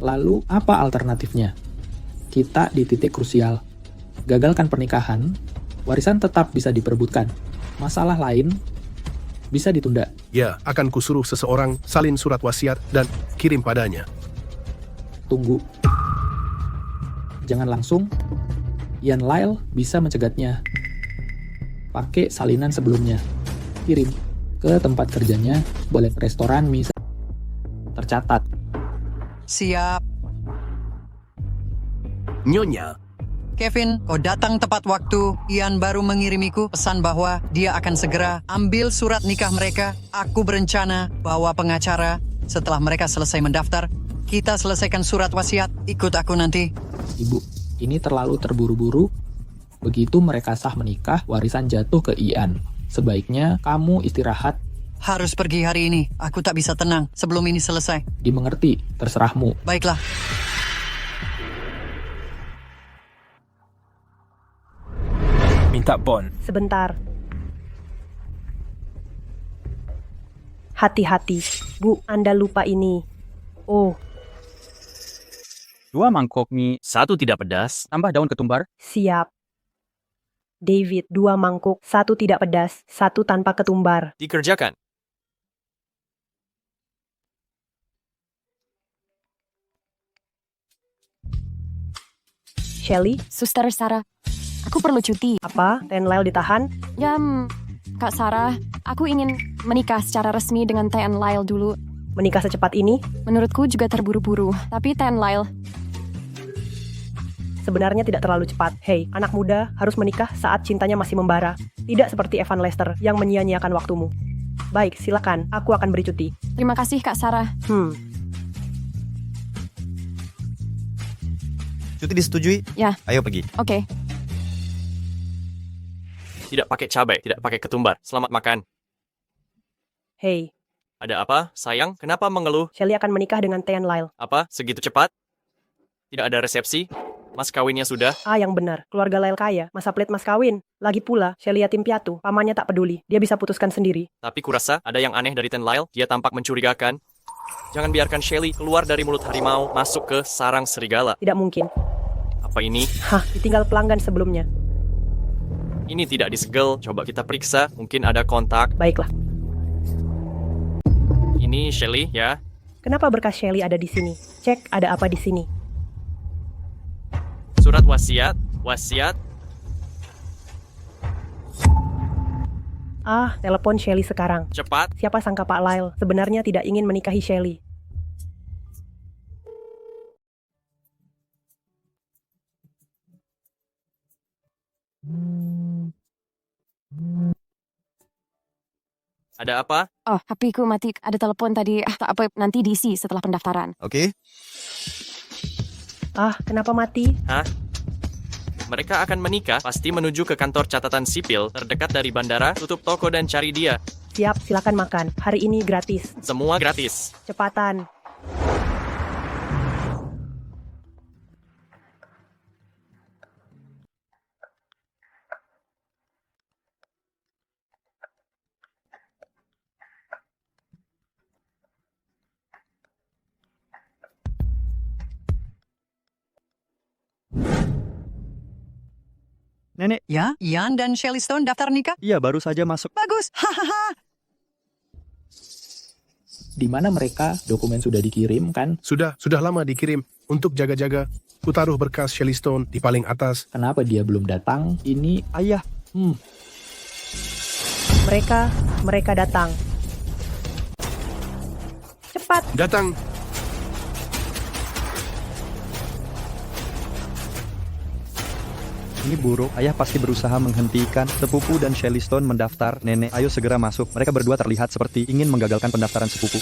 Lalu apa alternatifnya? Kita di titik krusial. Gagalkan pernikahan, warisan tetap bisa diperebutkan. Masalah lain bisa ditunda. Ya, akan kusuruh seseorang salin surat wasiat dan kirim padanya. Tunggu. Jangan langsung. Ian Lyle bisa mencegatnya. Pakai salinan sebelumnya. Kirim ke tempat kerjanya, boleh ke restoran misal. Tercatat. Siap. Nyonya. Kevin, kau datang tepat waktu. Ian baru mengirimiku pesan bahwa dia akan segera ambil surat nikah mereka. Aku berencana bawa pengacara. Setelah mereka selesai mendaftar, kita selesaikan surat wasiat. Ikut aku nanti. Ibu, ini terlalu terburu-buru. Begitu mereka sah menikah, warisan jatuh ke Ian. Sebaiknya kamu istirahat. Harus pergi hari ini. Aku tak bisa tenang sebelum ini selesai. Dimengerti, terserahmu. Baiklah. Minta bon. Sebentar. Hati-hati. Bu, Anda lupa ini. Oh, 2 mangkok mie, 1 tidak pedas, tambah daun ketumbar. siap. David, 2 mangkuk, 1 tidak pedas, 1 tanpa ketumbar. Dikerjakan. Shelley? Suster Sarah, aku perlu cuti. Apa? Ten Lyle ditahan? Ya, Kak Sarah, aku ingin menikah secara resmi dengan Ten Lyle dulu. Menikah secepat ini? Menurutku juga terburu-buru, tapi Ten Lyle... Sebenarnya tidak terlalu cepat. Hei, anak muda harus menikah saat cintanya masih membara. Tidak seperti Evan Lester yang menyia-nyiakan waktumu. Baik, silakan. Aku akan beri cuti. Terima kasih, Kak Sarah. Cuti disetujui? Ya. Ayo pergi. Oke. Tidak pakai cabai, tidak pakai ketumbar. Selamat makan. Hei, Ada apa, sayang? Kenapa mengeluh? Shelley akan menikah dengan Ten Lyle. Apa? Segitu cepat? Tidak ada resepsi? mas kawinnya sudah. Yang benar. Keluarga Lyle kaya. Masa pelit mas kawin. Lagi pula, Shelly yatim piatu. Pamannya tak peduli. Dia bisa putuskan sendiri. Tapi kurasa ada yang aneh dari Ten Lyle. Dia tampak mencurigakan. Jangan biarkan Shelly keluar dari mulut harimau masuk ke sarang serigala. Tidak mungkin. Apa ini? Ditinggal pelanggan sebelumnya. Ini tidak disegel. Coba kita periksa. Mungkin ada kontak. Baiklah. Ini Shelly ya. Kenapa berkas Shelly ada di sini? Cek ada apa di sini. Surat wasiat. Wasiat. Telepon Shelly sekarang. Cepat. Siapa sangka Pak Lyle sebenarnya tidak ingin menikahi Shelly. Ada apa? HP-ku mati. Ada telepon tadi. Tak apa, nanti diisi setelah pendaftaran. Oke. Kenapa mati? Mereka akan menikah, pasti menuju ke kantor catatan sipil terdekat dari bandara, tutup toko dan cari dia. Siap, silakan makan. Hari ini gratis. Semua gratis. Cepatan. Nenek. Ya, Ian dan Shelly Stone daftar nikah? Iya, baru saja masuk. Bagus. Hahaha. Di mana mereka dokumen sudah dikirim kan? Sudah lama dikirim. Untuk jaga-jaga, ku taruh berkas Shelly Stone di paling atas. Kenapa dia belum datang? Ini ayah. Mereka datang. Cepat. Datang. Ini buruk. Ayah pasti berusaha menghentikan. Sepupu dan Shelly Stone mendaftar. Nenek, ayo segera masuk. Mereka berdua terlihat seperti ingin menggagalkan pendaftaran sepupu.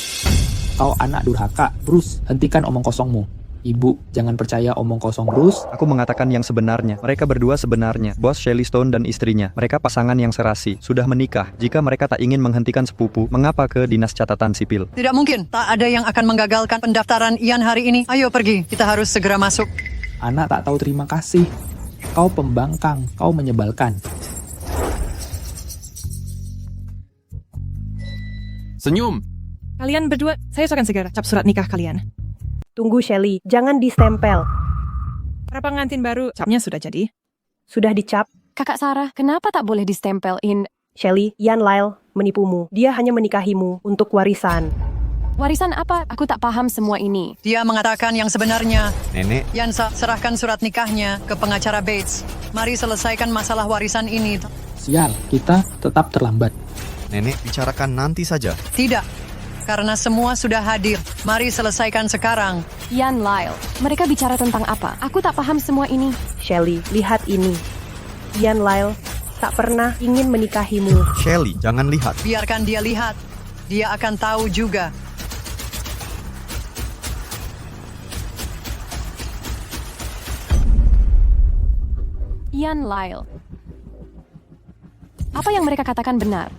Kau anak durhaka. Bruce, hentikan omong kosongmu. Ibu, jangan percaya omong kosong Bruce. Aku mengatakan yang sebenarnya. Mereka berdua sebenarnya. Bos Shelly Stone dan istrinya. Mereka pasangan yang serasi. Sudah menikah. Jika mereka tak ingin menghentikan sepupu, mengapa ke dinas catatan sipil? Tidak mungkin. Tak ada yang akan menggagalkan pendaftaran Ian hari ini. Ayo pergi. Kita harus segera masuk. Anak tak tahu terima kasih. Kau pembangkang, kau menyebalkan. Senyum. Kalian berdua, saya akan segera cap surat nikah kalian. Tunggu Shelly, jangan distempel. Para pengantin baru, capnya sudah jadi. Sudah dicap. Kakak Sarah, kenapa tak boleh distempelin? Shelly, Ian Lyle menipumu. Dia hanya menikahimu untuk warisan. Warisan apa? Aku tak paham semua ini. Dia mengatakan yang sebenarnya. Nenek. Yansa, serahkan surat nikahnya ke pengacara Bates. Mari selesaikan masalah warisan ini. Sial, kita tetap terlambat. Nenek, bicarakan nanti saja. Tidak, karena semua sudah hadir. Mari selesaikan sekarang. Ian Lyle, mereka bicara tentang apa? Aku tak paham semua ini. Shelly, lihat ini. Ian Lyle tak pernah ingin menikahimu. Shelly, jangan lihat. Biarkan dia lihat. Dia akan tahu juga. Ian Lyle. Apa yang mereka katakan benar?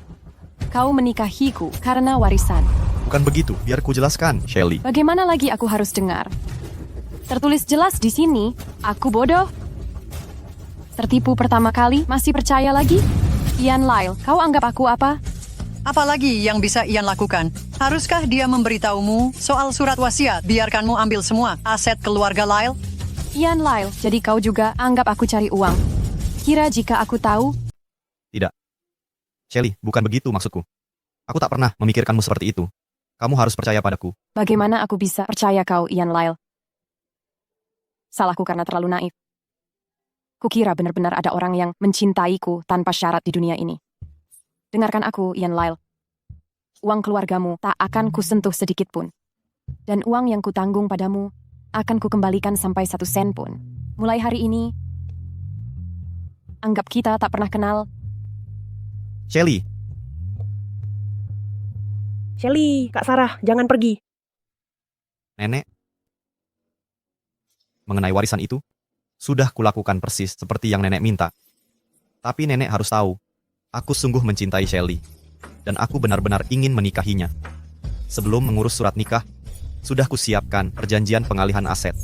Kau menikahiku karena warisan. Bukan begitu, biar ku jelaskan, Shelly. Bagaimana lagi aku harus dengar? Tertulis jelas di sini, aku bodoh. Tertipu pertama kali, masih percaya lagi? Ian Lyle, kau anggap aku apa? Apalagi yang bisa Ian lakukan? Haruskah dia memberitahumu soal surat wasiat? Biarkanmu ambil semua aset keluarga Lyle? Ian Lyle, jadi kau juga anggap aku cari uang. Kira jika aku tahu? Tidak. Shelly, bukan begitu maksudku. Aku tak pernah memikirkanmu seperti itu. Kamu harus percaya padaku. Bagaimana aku bisa percaya kau, Ian Lyle? Salahku karena terlalu naif. Kukira benar-benar ada orang yang mencintaiku tanpa syarat di dunia ini. Dengarkan aku, Ian Lyle. Uang keluargamu tak akan kusentuh sedikit pun. Dan uang yang kutanggung padamu akan kukembalikan sampai 1 sen pun. Mulai hari ini, anggap kita tak pernah kenal. Shelly. Shelly, Kak Sarah, jangan pergi. Nenek. Mengenai warisan itu, sudah kulakukan persis seperti yang nenek minta. Tapi nenek harus tahu, aku sungguh mencintai Shelly. Dan aku benar-benar ingin menikahinya. Sebelum mengurus surat nikah, sudah kusiapkan perjanjian pengalihan aset.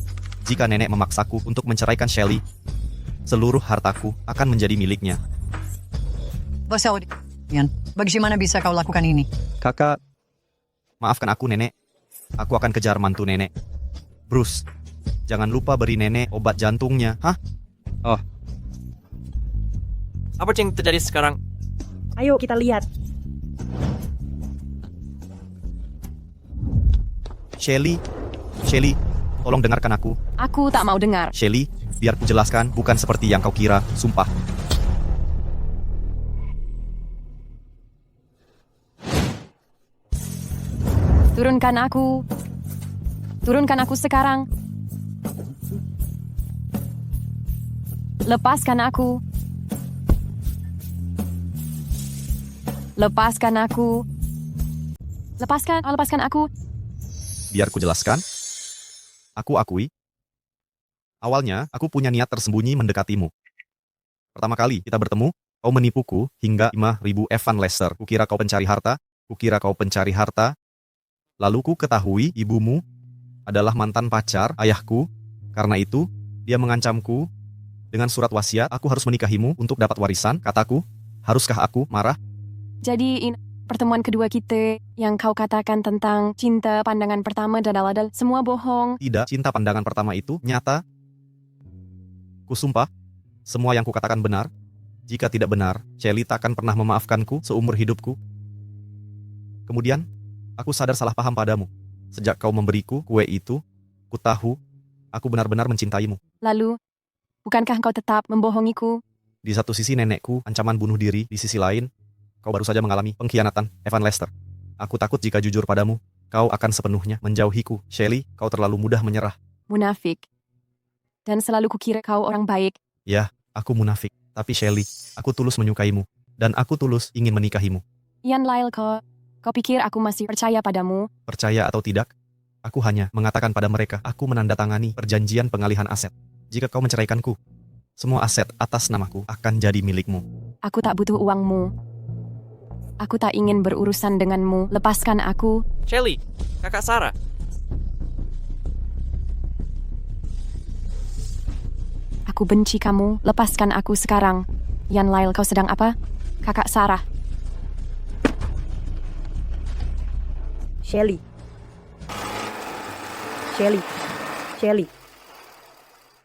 Jika nenek memaksaku untuk menceraikan Shelly, seluruh hartaku akan menjadi miliknya. Bos Audi, bagaimana bisa kau lakukan ini? Kakak, maafkan aku nenek. Aku akan kejar mantu nenek. Bruce, jangan lupa beri nenek obat jantungnya, hah? Oh. Apa yang terjadi sekarang? Ayo kita lihat. Shelly, tolong dengarkan aku. Aku tak mau dengar. Shelly, biar ku jelaskan, bukan seperti yang kau kira, sumpah. Turunkan aku. Turunkan aku sekarang. Lepaskan aku. Lepaskan aku. Lepaskan aku. Biar ku jelaskan. Aku akui. Awalnya, aku punya niat tersembunyi mendekatimu. Pertama kali kita bertemu, kau menipuku hingga 5.000 Evan Lester. Kukira kau pencari harta. Lalu ku ketahui ibumu adalah mantan pacar ayahku. Karena itu, dia mengancamku dengan surat wasiat, aku harus menikahimu untuk dapat warisan. Kataku, haruskah aku marah? Jadi pertemuan kedua kita yang kau katakan tentang cinta pandangan pertama adalah semua bohong. Tidak, cinta pandangan pertama itu nyata. Kusumpah, semua yang kukatakan benar. Jika tidak benar, Shelly tak akan pernah memaafkanku seumur hidupku. Kemudian, aku sadar salah paham padamu. Sejak kau memberiku kue itu, ku tahu aku benar-benar mencintaimu. Lalu, bukankah kau tetap membohongiku? Di satu sisi nenekku ancaman bunuh diri, di sisi lain, kau baru saja mengalami pengkhianatan, Evan Lester. Aku takut jika jujur padamu, kau akan sepenuhnya menjauhiku. Shelly, kau terlalu mudah menyerah. Munafik. Dan selalu kukira kau orang baik. Ya, aku munafik. Tapi Shelly, aku tulus menyukaimu. Dan aku tulus ingin menikahimu. Ian Lyle, kau pikir aku masih percaya padamu? Percaya atau tidak, aku hanya mengatakan pada mereka, aku menandatangani perjanjian pengalihan aset. Jika kau menceraikanku, semua aset atas namaku akan jadi milikmu. Aku tak butuh uangmu. Aku tak ingin berurusan denganmu. Lepaskan aku. Shelly, kakak Sarah. Aku benci kamu. Lepaskan aku sekarang. Ian Lyle, kau sedang apa? Kakak Sarah. Shelly.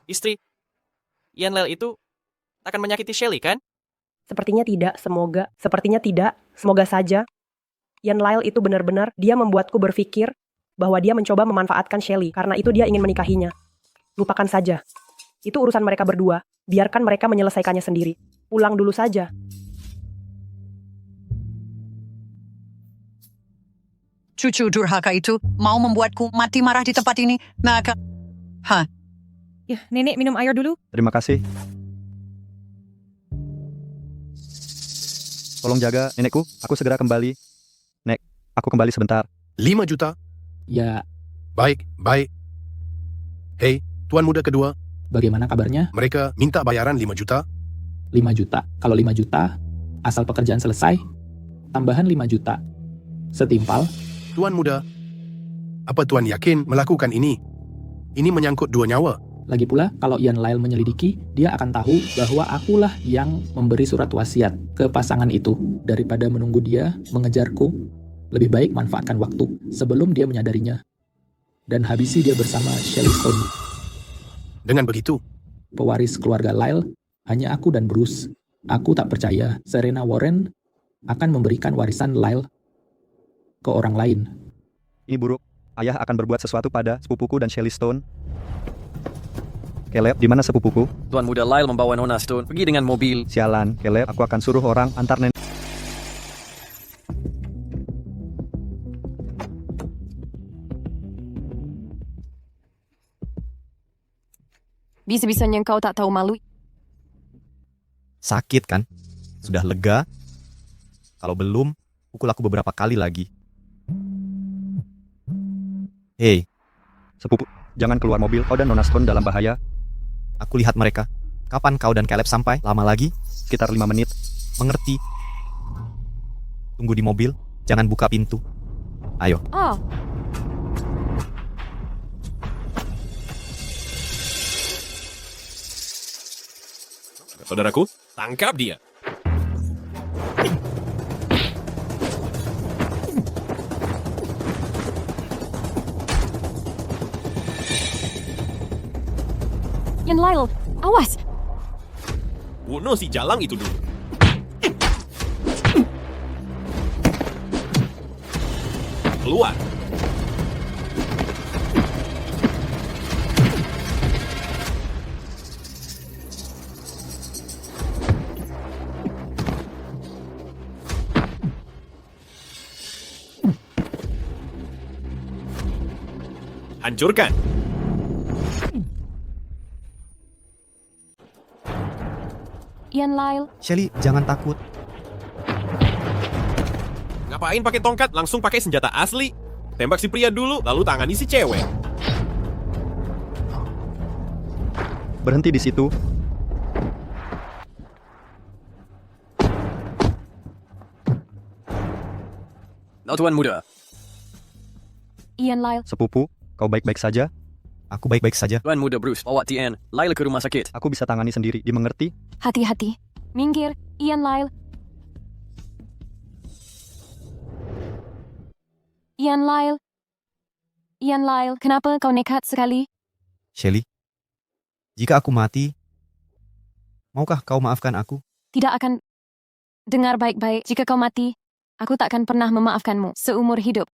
Istri, Ian Lyle itu akan menyakiti Shelly, kan? Sepertinya tidak, semoga saja. Ian Lyle itu benar-benar, dia membuatku berpikir bahwa dia mencoba memanfaatkan Shelly, karena itu dia ingin menikahinya. Lupakan saja. Itu urusan mereka berdua, biarkan mereka menyelesaikannya sendiri. Pulang dulu saja. Cucu durhaka itu mau membuatku mati marah di tempat ini. Maka, Ya, nenek minum air dulu. Terima kasih. Tolong jaga nenekku, aku segera kembali. Nek, aku kembali sebentar. 5 juta? Ya. Baik. Hei, tuan muda kedua. Bagaimana kabarnya? Mereka minta bayaran 5 juta. 5 juta. Kalau 5 juta, asal pekerjaan selesai, tambahan 5 juta. Setimpal. Tuan muda, apa tuan yakin melakukan ini? Ini menyangkut 2 nyawa. Lagi pula, kalau Ian Lyle menyelidiki, dia akan tahu bahwa akulah yang memberi surat wasiat ke pasangan itu. Daripada menunggu dia mengejarku, lebih baik manfaatkan waktu sebelum dia menyadarinya. Dan habisi dia bersama Shelly Stone. Dengan begitu, pewaris keluarga Lyle hanya aku dan Bruce. Aku tak percaya Serena Warren akan memberikan warisan Lyle ke orang lain. Ini buruk. Ayah akan berbuat sesuatu pada sepupuku dan Shelly Stone. Caleb, di mana sepupuku? Tuan muda Lyle membawa Nona Stone pergi dengan mobil. Sialan, Caleb, aku akan suruh orang antar nenek. Bisa-bisanya kau tak tahu malu. Sakit kan? Sudah lega? Kalau belum, pukul aku beberapa kali lagi. Hei, sepupu, jangan keluar mobil. Kau dan Nona Stone dalam bahaya. Aku lihat mereka. Kapan kau dan Caleb sampai? Lama lagi? Sekitar 5 menit. Mengerti. Tunggu di mobil. Jangan buka pintu. Ayo. Oh. Saudaraku, tangkap dia. Ian Lyle, awas! Bunuh si jalang itu dulu. Keluar. Hancurkan. Ian Lyle, Shelly, jangan takut. Ngapain pakai tongkat? Langsung pakai senjata asli. Tembak si pria dulu, lalu tangani si cewek. Berhenti di situ. Tuan muda. Ian Lyle, Sepupu, kau baik-baik saja? Aku baik-baik saja. Tuan muda Bruce, bawa Tien, Lyle ke rumah sakit. Aku bisa tangani sendiri, dimengerti? hati-hati. Minggir, Ian Lyle. Ian Lyle. Ian Lyle, kenapa kau nekat sekali? Shelly, jika aku mati, maukah kau maafkan aku? Tidak akan dengar baik-baik. Jika kau mati, aku tak akan pernah memaafkanmu seumur hidup.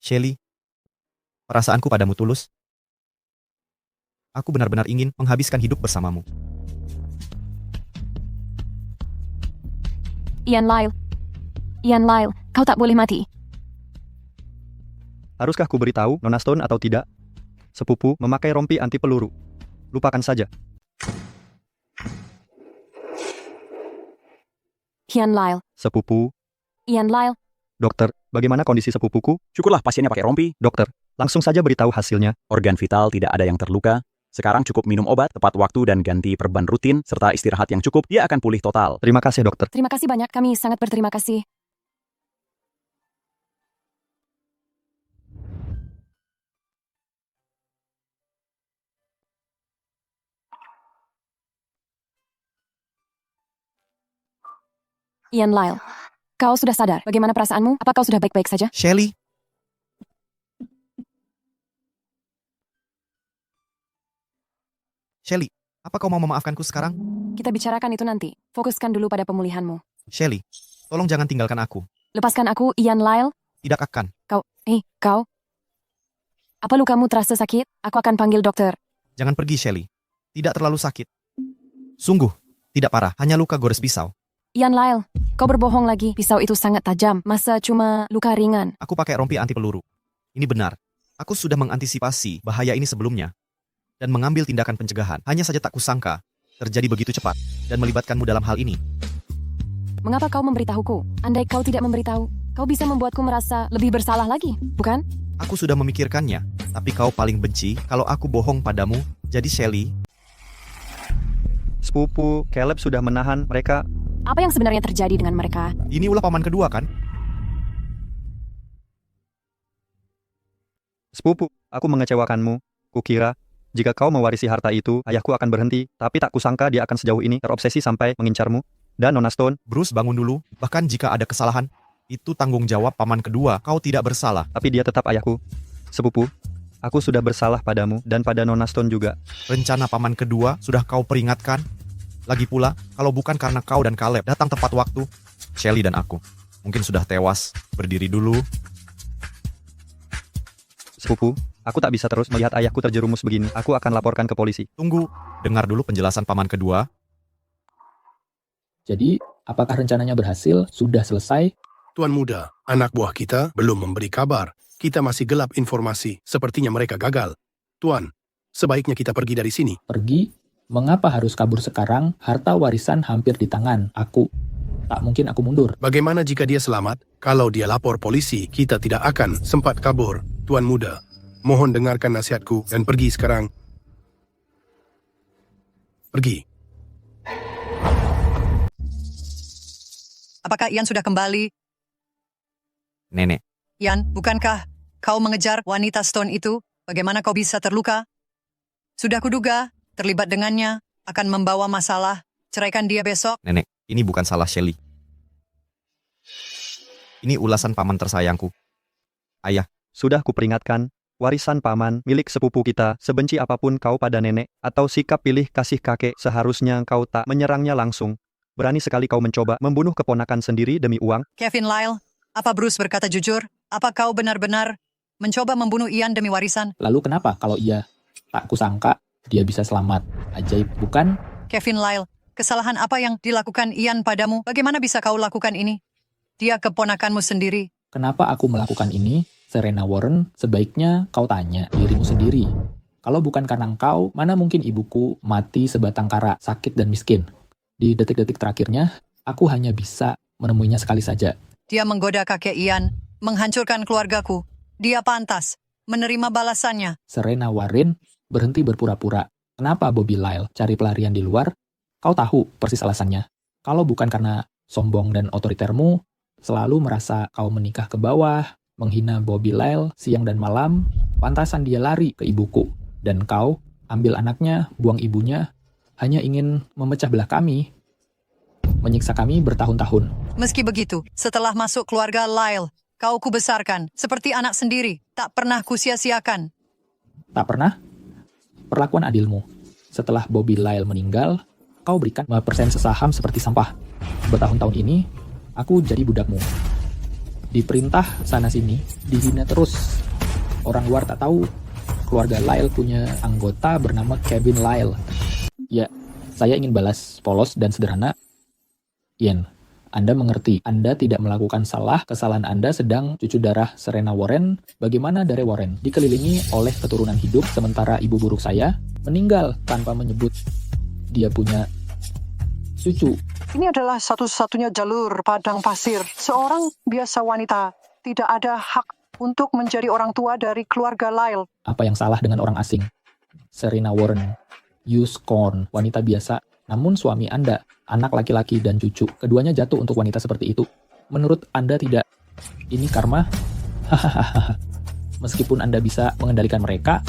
Shelly, perasaanku padamu tulus. Aku benar-benar ingin menghabiskan hidup bersamamu. Ian Lyle. Ian Lyle, kau tak boleh mati. Haruskah ku beritahu Nona Stone atau tidak? Sepupu memakai rompi anti peluru. Lupakan saja. Ian Lyle. Sepupu. Ian Lyle. Dokter, bagaimana kondisi sepupuku? Syukurlah pasiennya pakai rompi. Dokter, langsung saja beritahu hasilnya. Organ vital tidak ada yang terluka. Sekarang cukup minum obat tepat waktu dan ganti perban rutin serta istirahat yang cukup. Dia akan pulih total. Terima kasih, dokter. Terima kasih banyak, kami sangat berterima kasih. Ian Lyle, kau sudah sadar? Bagaimana perasaanmu? Apa kau sudah baik-baik saja? Shelly. Shelly, apa kau mau memaafkanku sekarang? Kita bicarakan itu nanti. Fokuskan dulu pada pemulihanmu. Shelly, tolong jangan tinggalkan aku. Lepaskan aku, Ian Lyle. Tidak akan. Kau. Apa lukamu terasa sakit? Aku akan panggil dokter. Jangan pergi, Shelly. Tidak terlalu sakit. Sungguh, tidak parah. Hanya luka gores pisau. Ian Lyle, kau berbohong lagi. Pisau itu sangat tajam. Masa cuma luka ringan? Aku pakai rompi anti peluru. Ini benar. Aku sudah mengantisipasi bahaya ini sebelumnya dan mengambil tindakan pencegahan. Hanya saja tak kusangka terjadi begitu cepat dan melibatkanmu dalam hal ini. Mengapa kau memberitahuku? Andai kau tidak memberitahu, kau bisa membuatku merasa lebih bersalah lagi, bukan? Aku sudah memikirkannya, tapi kau paling benci kalau aku bohong padamu. Jadi Shelly, Sepupu, Caleb sudah menahan mereka. Apa yang sebenarnya terjadi dengan mereka? Ini ulah paman kedua, kan? Sepupu, aku mengecewakanmu. Kukira, jika kau mewarisi harta itu, ayahku akan berhenti. Tapi tak kusangka dia akan sejauh ini terobsesi sampai mengincarmu. Dan Nona Stone. Bruce, bangun dulu. Bahkan jika ada kesalahan, itu tanggung jawab paman kedua. Kau tidak bersalah. Tapi dia tetap ayahku. Sepupu, aku sudah bersalah padamu dan pada Nona Stone juga. Rencana paman kedua sudah kau peringatkan. Lagi pula, kalau bukan karena kau dan Caleb datang tepat waktu, Shelly dan aku mungkin sudah tewas. Berdiri dulu. Sepupu, aku tak bisa terus melihat ayahku terjerumus begini. Aku akan laporkan ke polisi. Tunggu, dengar dulu penjelasan paman kedua. Jadi, apakah rencananya berhasil? Sudah selesai? Tuan muda, anak buah kita belum memberi kabar. Kita masih gelap informasi. Sepertinya mereka gagal. Tuan, sebaiknya kita pergi dari sini. Pergi? Mengapa harus kabur sekarang? Harta warisan hampir di tangan aku. Tak mungkin aku mundur. Bagaimana jika dia selamat? Kalau dia lapor polisi, kita tidak akan sempat kabur. Tuan muda, mohon dengarkan nasihatku dan pergi sekarang. Pergi. Apakah Ian sudah kembali? Nenek. Ian, bukankah kau mengejar wanita Stone itu? Bagaimana kau bisa terluka? Sudah kuduga, terlibat dengannya akan membawa masalah. Ceraikan dia besok. Nenek, ini bukan salah Shelly. Ini ulasan paman tersayangku. Ayah, sudah kuperingatkan, warisan paman milik sepupu kita, sebenci apapun kau pada nenek, atau sikap pilih kasih kakek, seharusnya kau tak menyerangnya langsung. Berani sekali kau mencoba membunuh keponakan sendiri demi uang. Kevin Lyle, apa Bruce berkata jujur? Apa kau benar-benar mencoba membunuh Ian demi warisan? Lalu kenapa kalau iya? Tak kusangka dia bisa selamat. Ajaib, bukan? Kevin Lyle, kesalahan apa yang dilakukan Ian padamu? Bagaimana bisa kau lakukan ini? Dia keponakanmu sendiri. Kenapa aku melakukan ini? Serena Warren, sebaiknya kau tanya dirimu sendiri. Kalau bukan karena engkau, mana mungkin ibuku mati sebatang kara, sakit dan miskin? Di detik-detik terakhirnya, aku hanya bisa menemuinya sekali saja. Dia menggoda kakek Ian, menghancurkan keluargaku. Dia pantas menerima balasannya. Serena Warren berhenti berpura-pura. Kenapa Bobby Lyle cari pelarian di luar? Kau tahu persis alasannya. Kalau bukan karena sombong dan otoritermu, selalu merasa kau menikah ke bawah, menghina Bobby Lyle siang dan malam, pantasan dia lari ke ibuku. Dan kau ambil anaknya, buang ibunya, hanya ingin memecah belah kami, menyiksa kami bertahun-tahun. Meski begitu, setelah masuk keluarga Lyle, kau kubesarkan seperti anak sendiri, tak pernah kusia-siakan. Tak pernah? Perlakuan adilmu. Setelah Bobby Lyle meninggal, kau berikan 5% sesaham seperti sampah. Bertahun-tahun ini, aku jadi budakmu. Diperintah sana-sini, dihina terus. Orang luar tak tahu, keluarga Lyle punya anggota bernama Kevin Lyle. Ya, saya ingin balas polos dan sederhana. Ian, Anda mengerti, Anda tidak melakukan salah, kesalahan Anda sedang cucu darah Serena Warren. Bagaimana Dare Warren dikelilingi oleh keturunan hidup, sementara ibu buruk saya meninggal tanpa menyebut dia punya cucu. Ini adalah satu-satunya jalur padang pasir. Seorang biasa wanita tidak ada hak untuk menjadi orang tua dari keluarga Lyle. Apa yang salah dengan orang asing? Serena Warren, Corn, wanita biasa, namun suami Anda, anak laki-laki dan cucu, keduanya jatuh untuk wanita seperti itu. Menurut Anda tidak? Ini karma? Hahaha. Meskipun Anda bisa mengendalikan mereka,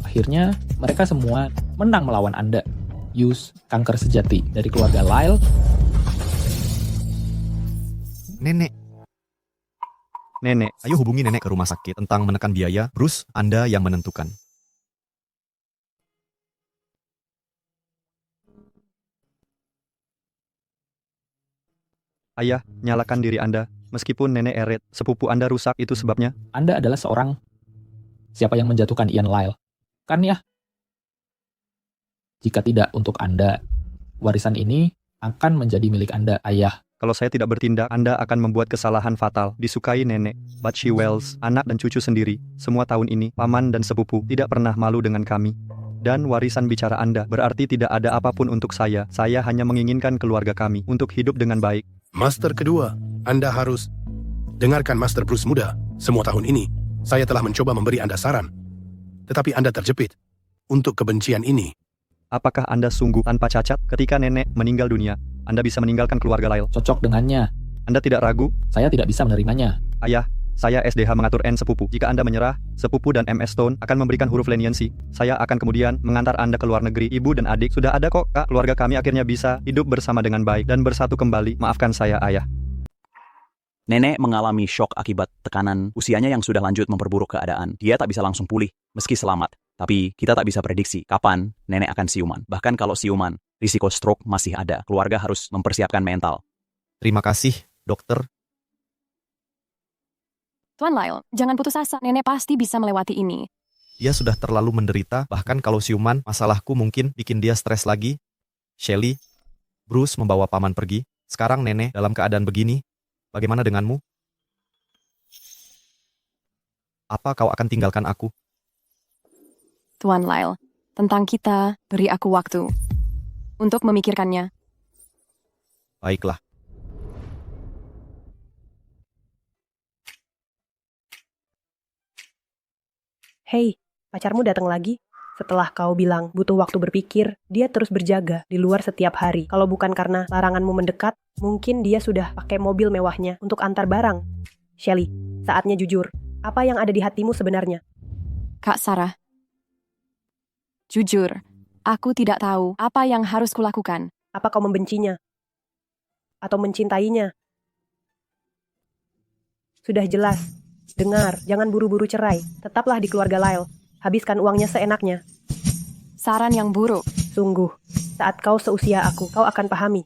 akhirnya mereka semua menang melawan Anda. Kanker sejati dari keluarga Lyle. Nenek, ayo hubungi nenek ke rumah sakit tentang menekan biaya. Bruce, Anda yang menentukan. Ayah, nyalakan diri Anda. Meskipun nenek Eret, sepupu Anda rusak, itu sebabnya. Anda adalah seorang... Siapa yang menjatuhkan Ian Lyle? Kan ya? Jika tidak untuk Anda, warisan ini akan menjadi milik Anda, ayah. Kalau saya tidak bertindak, Anda akan membuat kesalahan fatal. Disukai nenek, Butchie Wells, anak dan cucu sendiri. Semua tahun ini, paman dan sepupu tidak pernah malu dengan kami. Dan warisan bicara Anda berarti tidak ada apapun untuk saya. Saya hanya menginginkan keluarga kami untuk hidup dengan baik. Master kedua, Anda harus dengarkan Master Bruce muda. Semua tahun ini, saya telah mencoba memberi Anda saran. Tetapi Anda terjepit untuk kebencian ini. Apakah Anda sungguh tanpa cacat ketika nenek meninggal dunia? Anda bisa meninggalkan keluarga Lyle. Cocok dengannya. Anda tidak ragu? Saya tidak bisa menerimanya. Ayah, saya SDH mengatur N sepupu. Jika Anda menyerah, sepupu dan MS Stone akan memberikan huruf leniency. Saya akan kemudian mengantar Anda ke luar negeri. Ibu dan adik sudah ada kok, Kak. Keluarga kami akhirnya bisa hidup bersama dengan baik dan bersatu kembali. Maafkan saya, Ayah. Nenek mengalami syok akibat tekanan usianya yang sudah lanjut memperburuk keadaan. Dia tak bisa langsung pulih, meski selamat. Tapi kita tak bisa prediksi kapan nenek akan siuman. Bahkan kalau siuman, risiko stroke masih ada. Keluarga harus mempersiapkan mental. Terima kasih, dokter. Tuan Lyle, jangan putus asa. Nenek pasti bisa melewati ini. Dia sudah terlalu menderita, bahkan kalau siuman, masalahku mungkin bikin dia stres lagi. Shelly, Bruce membawa paman pergi. Sekarang nenek dalam keadaan begini. Bagaimana denganmu? Apa kau akan tinggalkan aku? Tuan Lyle, tentang kita, beri aku waktu untuk memikirkannya. Baiklah. Hei, pacarmu datang lagi? Setelah kau bilang butuh waktu berpikir, dia terus berjaga di luar setiap hari. Kalau bukan karena laranganmu mendekat, mungkin dia sudah pakai mobil mewahnya untuk antar barang. Shelly, saatnya jujur. Apa yang ada di hatimu sebenarnya? Kak Sarah, jujur, aku tidak tahu apa yang harus kulakukan. Apa kau membencinya? Atau mencintainya? Sudah jelas. Dengar, jangan buru-buru cerai. Tetaplah di keluarga Lyle. Habiskan uangnya seenaknya. Saran yang buruk. Sungguh, saat kau seusia aku, kau akan pahami.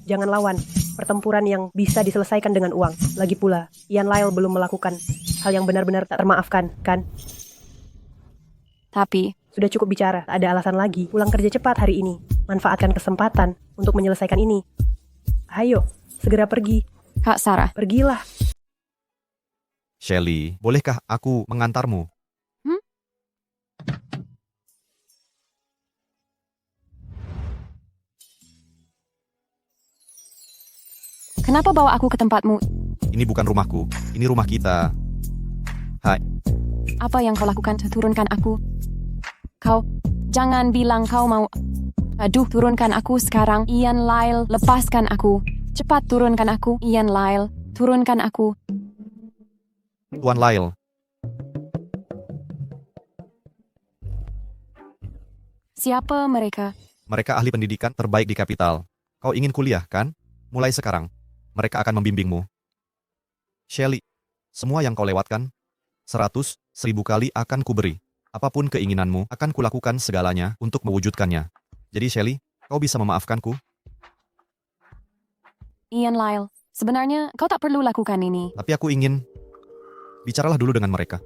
Jangan lawan pertempuran yang bisa diselesaikan dengan uang. Lagi pula, Ian Lyle belum melakukan hal yang benar-benar tak termaafkan, kan? Tapi, sudah cukup bicara, tak ada alasan lagi. Pulang kerja cepat hari ini. Manfaatkan kesempatan untuk menyelesaikan ini. Ayo, segera pergi. Kak Sarah. Pergilah. Shelly, bolehkah aku mengantarmu? Kenapa bawa aku ke tempatmu? Ini bukan rumahku, ini rumah kita. Hai. Apa yang kau lakukan? Turunkan aku. Kau, jangan bilang kau mau... Aduh, turunkan aku sekarang. Ian Lyle, lepaskan aku. Cepat turunkan aku. Ian Lyle, turunkan aku. Tuan Lyle. Siapa mereka? Mereka ahli pendidikan terbaik di kapital. Kau ingin kuliah, kan? Mulai sekarang, mereka akan membimbingmu. Shelly, semua yang kau lewatkan, 100, 1000 kali akan kuberi. Apapun keinginanmu, akan kulakukan segalanya untuk mewujudkannya. Jadi Shelly, kau bisa memaafkanku? Ian Lyle, sebenarnya kau tak perlu lakukan ini. Tapi aku ingin... Bicaralah dulu dengan mereka.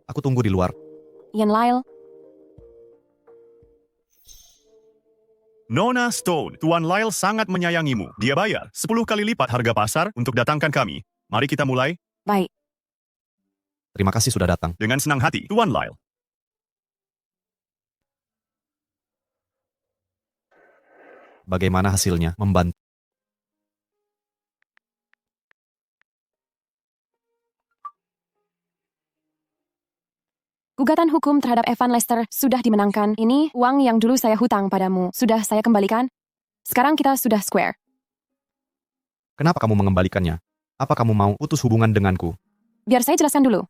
Aku tunggu di luar. Ian Lyle. Nona Stone, Tuan Lyle sangat menyayangimu. Dia bayar 10 kali lipat harga pasar untuk datangkan kami. Mari kita mulai. Baik. Terima kasih sudah datang. Dengan senang hati, Tuan Lyle. Bagaimana hasilnya? Membantu. Gugatan hukum terhadap Evan Lester sudah dimenangkan. Ini uang yang dulu saya hutang padamu. Sudah saya kembalikan. Sekarang kita sudah square. Kenapa kamu mengembalikannya? Apa kamu mau putus hubungan denganku? Biar saya jelaskan dulu.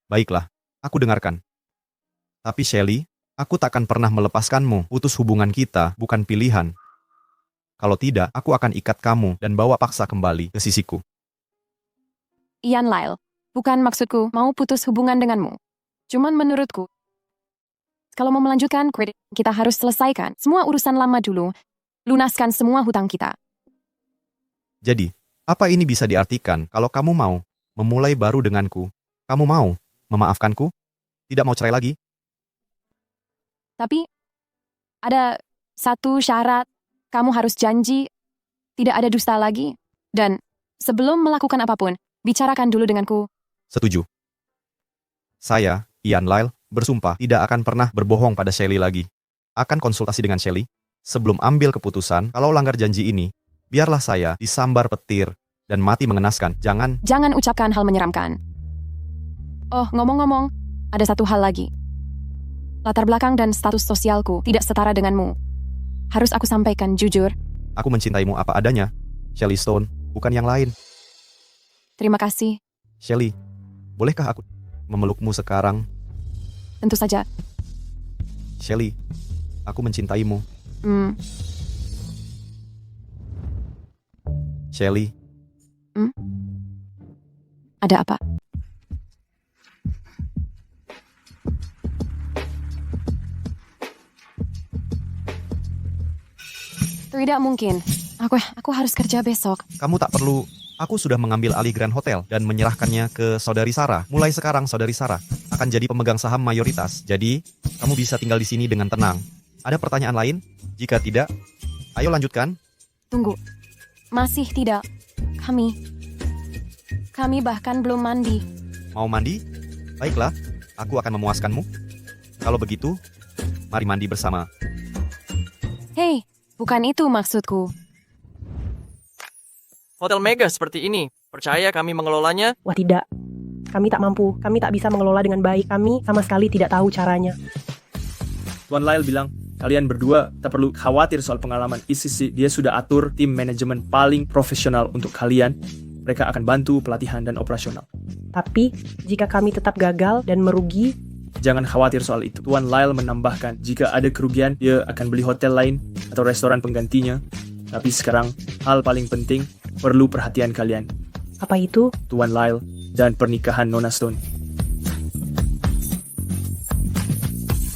Baiklah, aku dengarkan. Tapi Shelly, aku takkan pernah melepaskanmu. Putus hubungan kita bukan pilihan. Kalau tidak, aku akan ikat kamu dan bawa paksa kembali ke sisiku. Ian Lyle, bukan maksudku mau putus hubungan denganmu. Cuman menurutku, kalau mau melanjutkan kredit, kita harus selesaikan semua urusan lama dulu. Lunaskan semua hutang kita. Jadi, apa ini bisa diartikan kalau kamu mau memulai baru denganku? Kamu mau memaafkanku? Tidak mau cerai lagi? Tapi, ada satu syarat. Kamu harus janji tidak ada dusta lagi. Dan sebelum melakukan apapun, bicarakan dulu denganku. Setuju. Saya, Ian Lyle, bersumpah tidak akan pernah berbohong pada Shelly lagi. Akan konsultasi dengan Shelly. Sebelum ambil keputusan, kalau langgar janji ini, biarlah saya disambar petir dan mati mengenaskan. Jangan ucapkan hal menyeramkan. Oh, ngomong-ngomong, ada satu hal lagi. Latar belakang dan status sosialku tidak setara denganmu. Harus aku sampaikan jujur. Aku mencintaimu apa adanya, Shelly Stone, bukan yang lain. Terima kasih. Shelly, bolehkah aku memelukmu sekarang? Tentu saja. Shelly, aku mencintaimu. Shelly. Ada apa? Tidak mungkin. Aku harus kerja besok. Kamu tak perlu. Aku sudah mengambil alih Grand Hotel dan menyerahkannya ke saudari Sarah. Mulai sekarang saudari Sarah akan jadi pemegang saham mayoritas. Jadi, kamu bisa tinggal di sini dengan tenang. Ada pertanyaan lain? Jika tidak, ayo lanjutkan. Tunggu. Masih tidak. Kami bahkan belum mandi. Mau mandi? Baiklah, aku akan memuaskanmu. Kalau begitu, mari mandi bersama. Hei, bukan itu maksudku. Hotel mega seperti ini. Percaya kami mengelolanya? Wah tidak. Kami tak mampu. Kami tak bisa mengelola dengan baik. Kami sama sekali tidak tahu caranya. Tuan Lyle bilang, kalian berdua tak perlu khawatir soal pengalaman ICC. Dia sudah atur tim manajemen paling profesional untuk kalian. Mereka akan bantu pelatihan dan operasional. Tapi, jika kami tetap gagal dan merugi, jangan khawatir soal itu. Tuan Lyle menambahkan, jika ada kerugian, dia akan beli hotel lain atau restoran penggantinya. Tapi sekarang, hal paling penting, perlu perhatian kalian. Apa itu? Tuan Lyle dan pernikahan Nona Stone.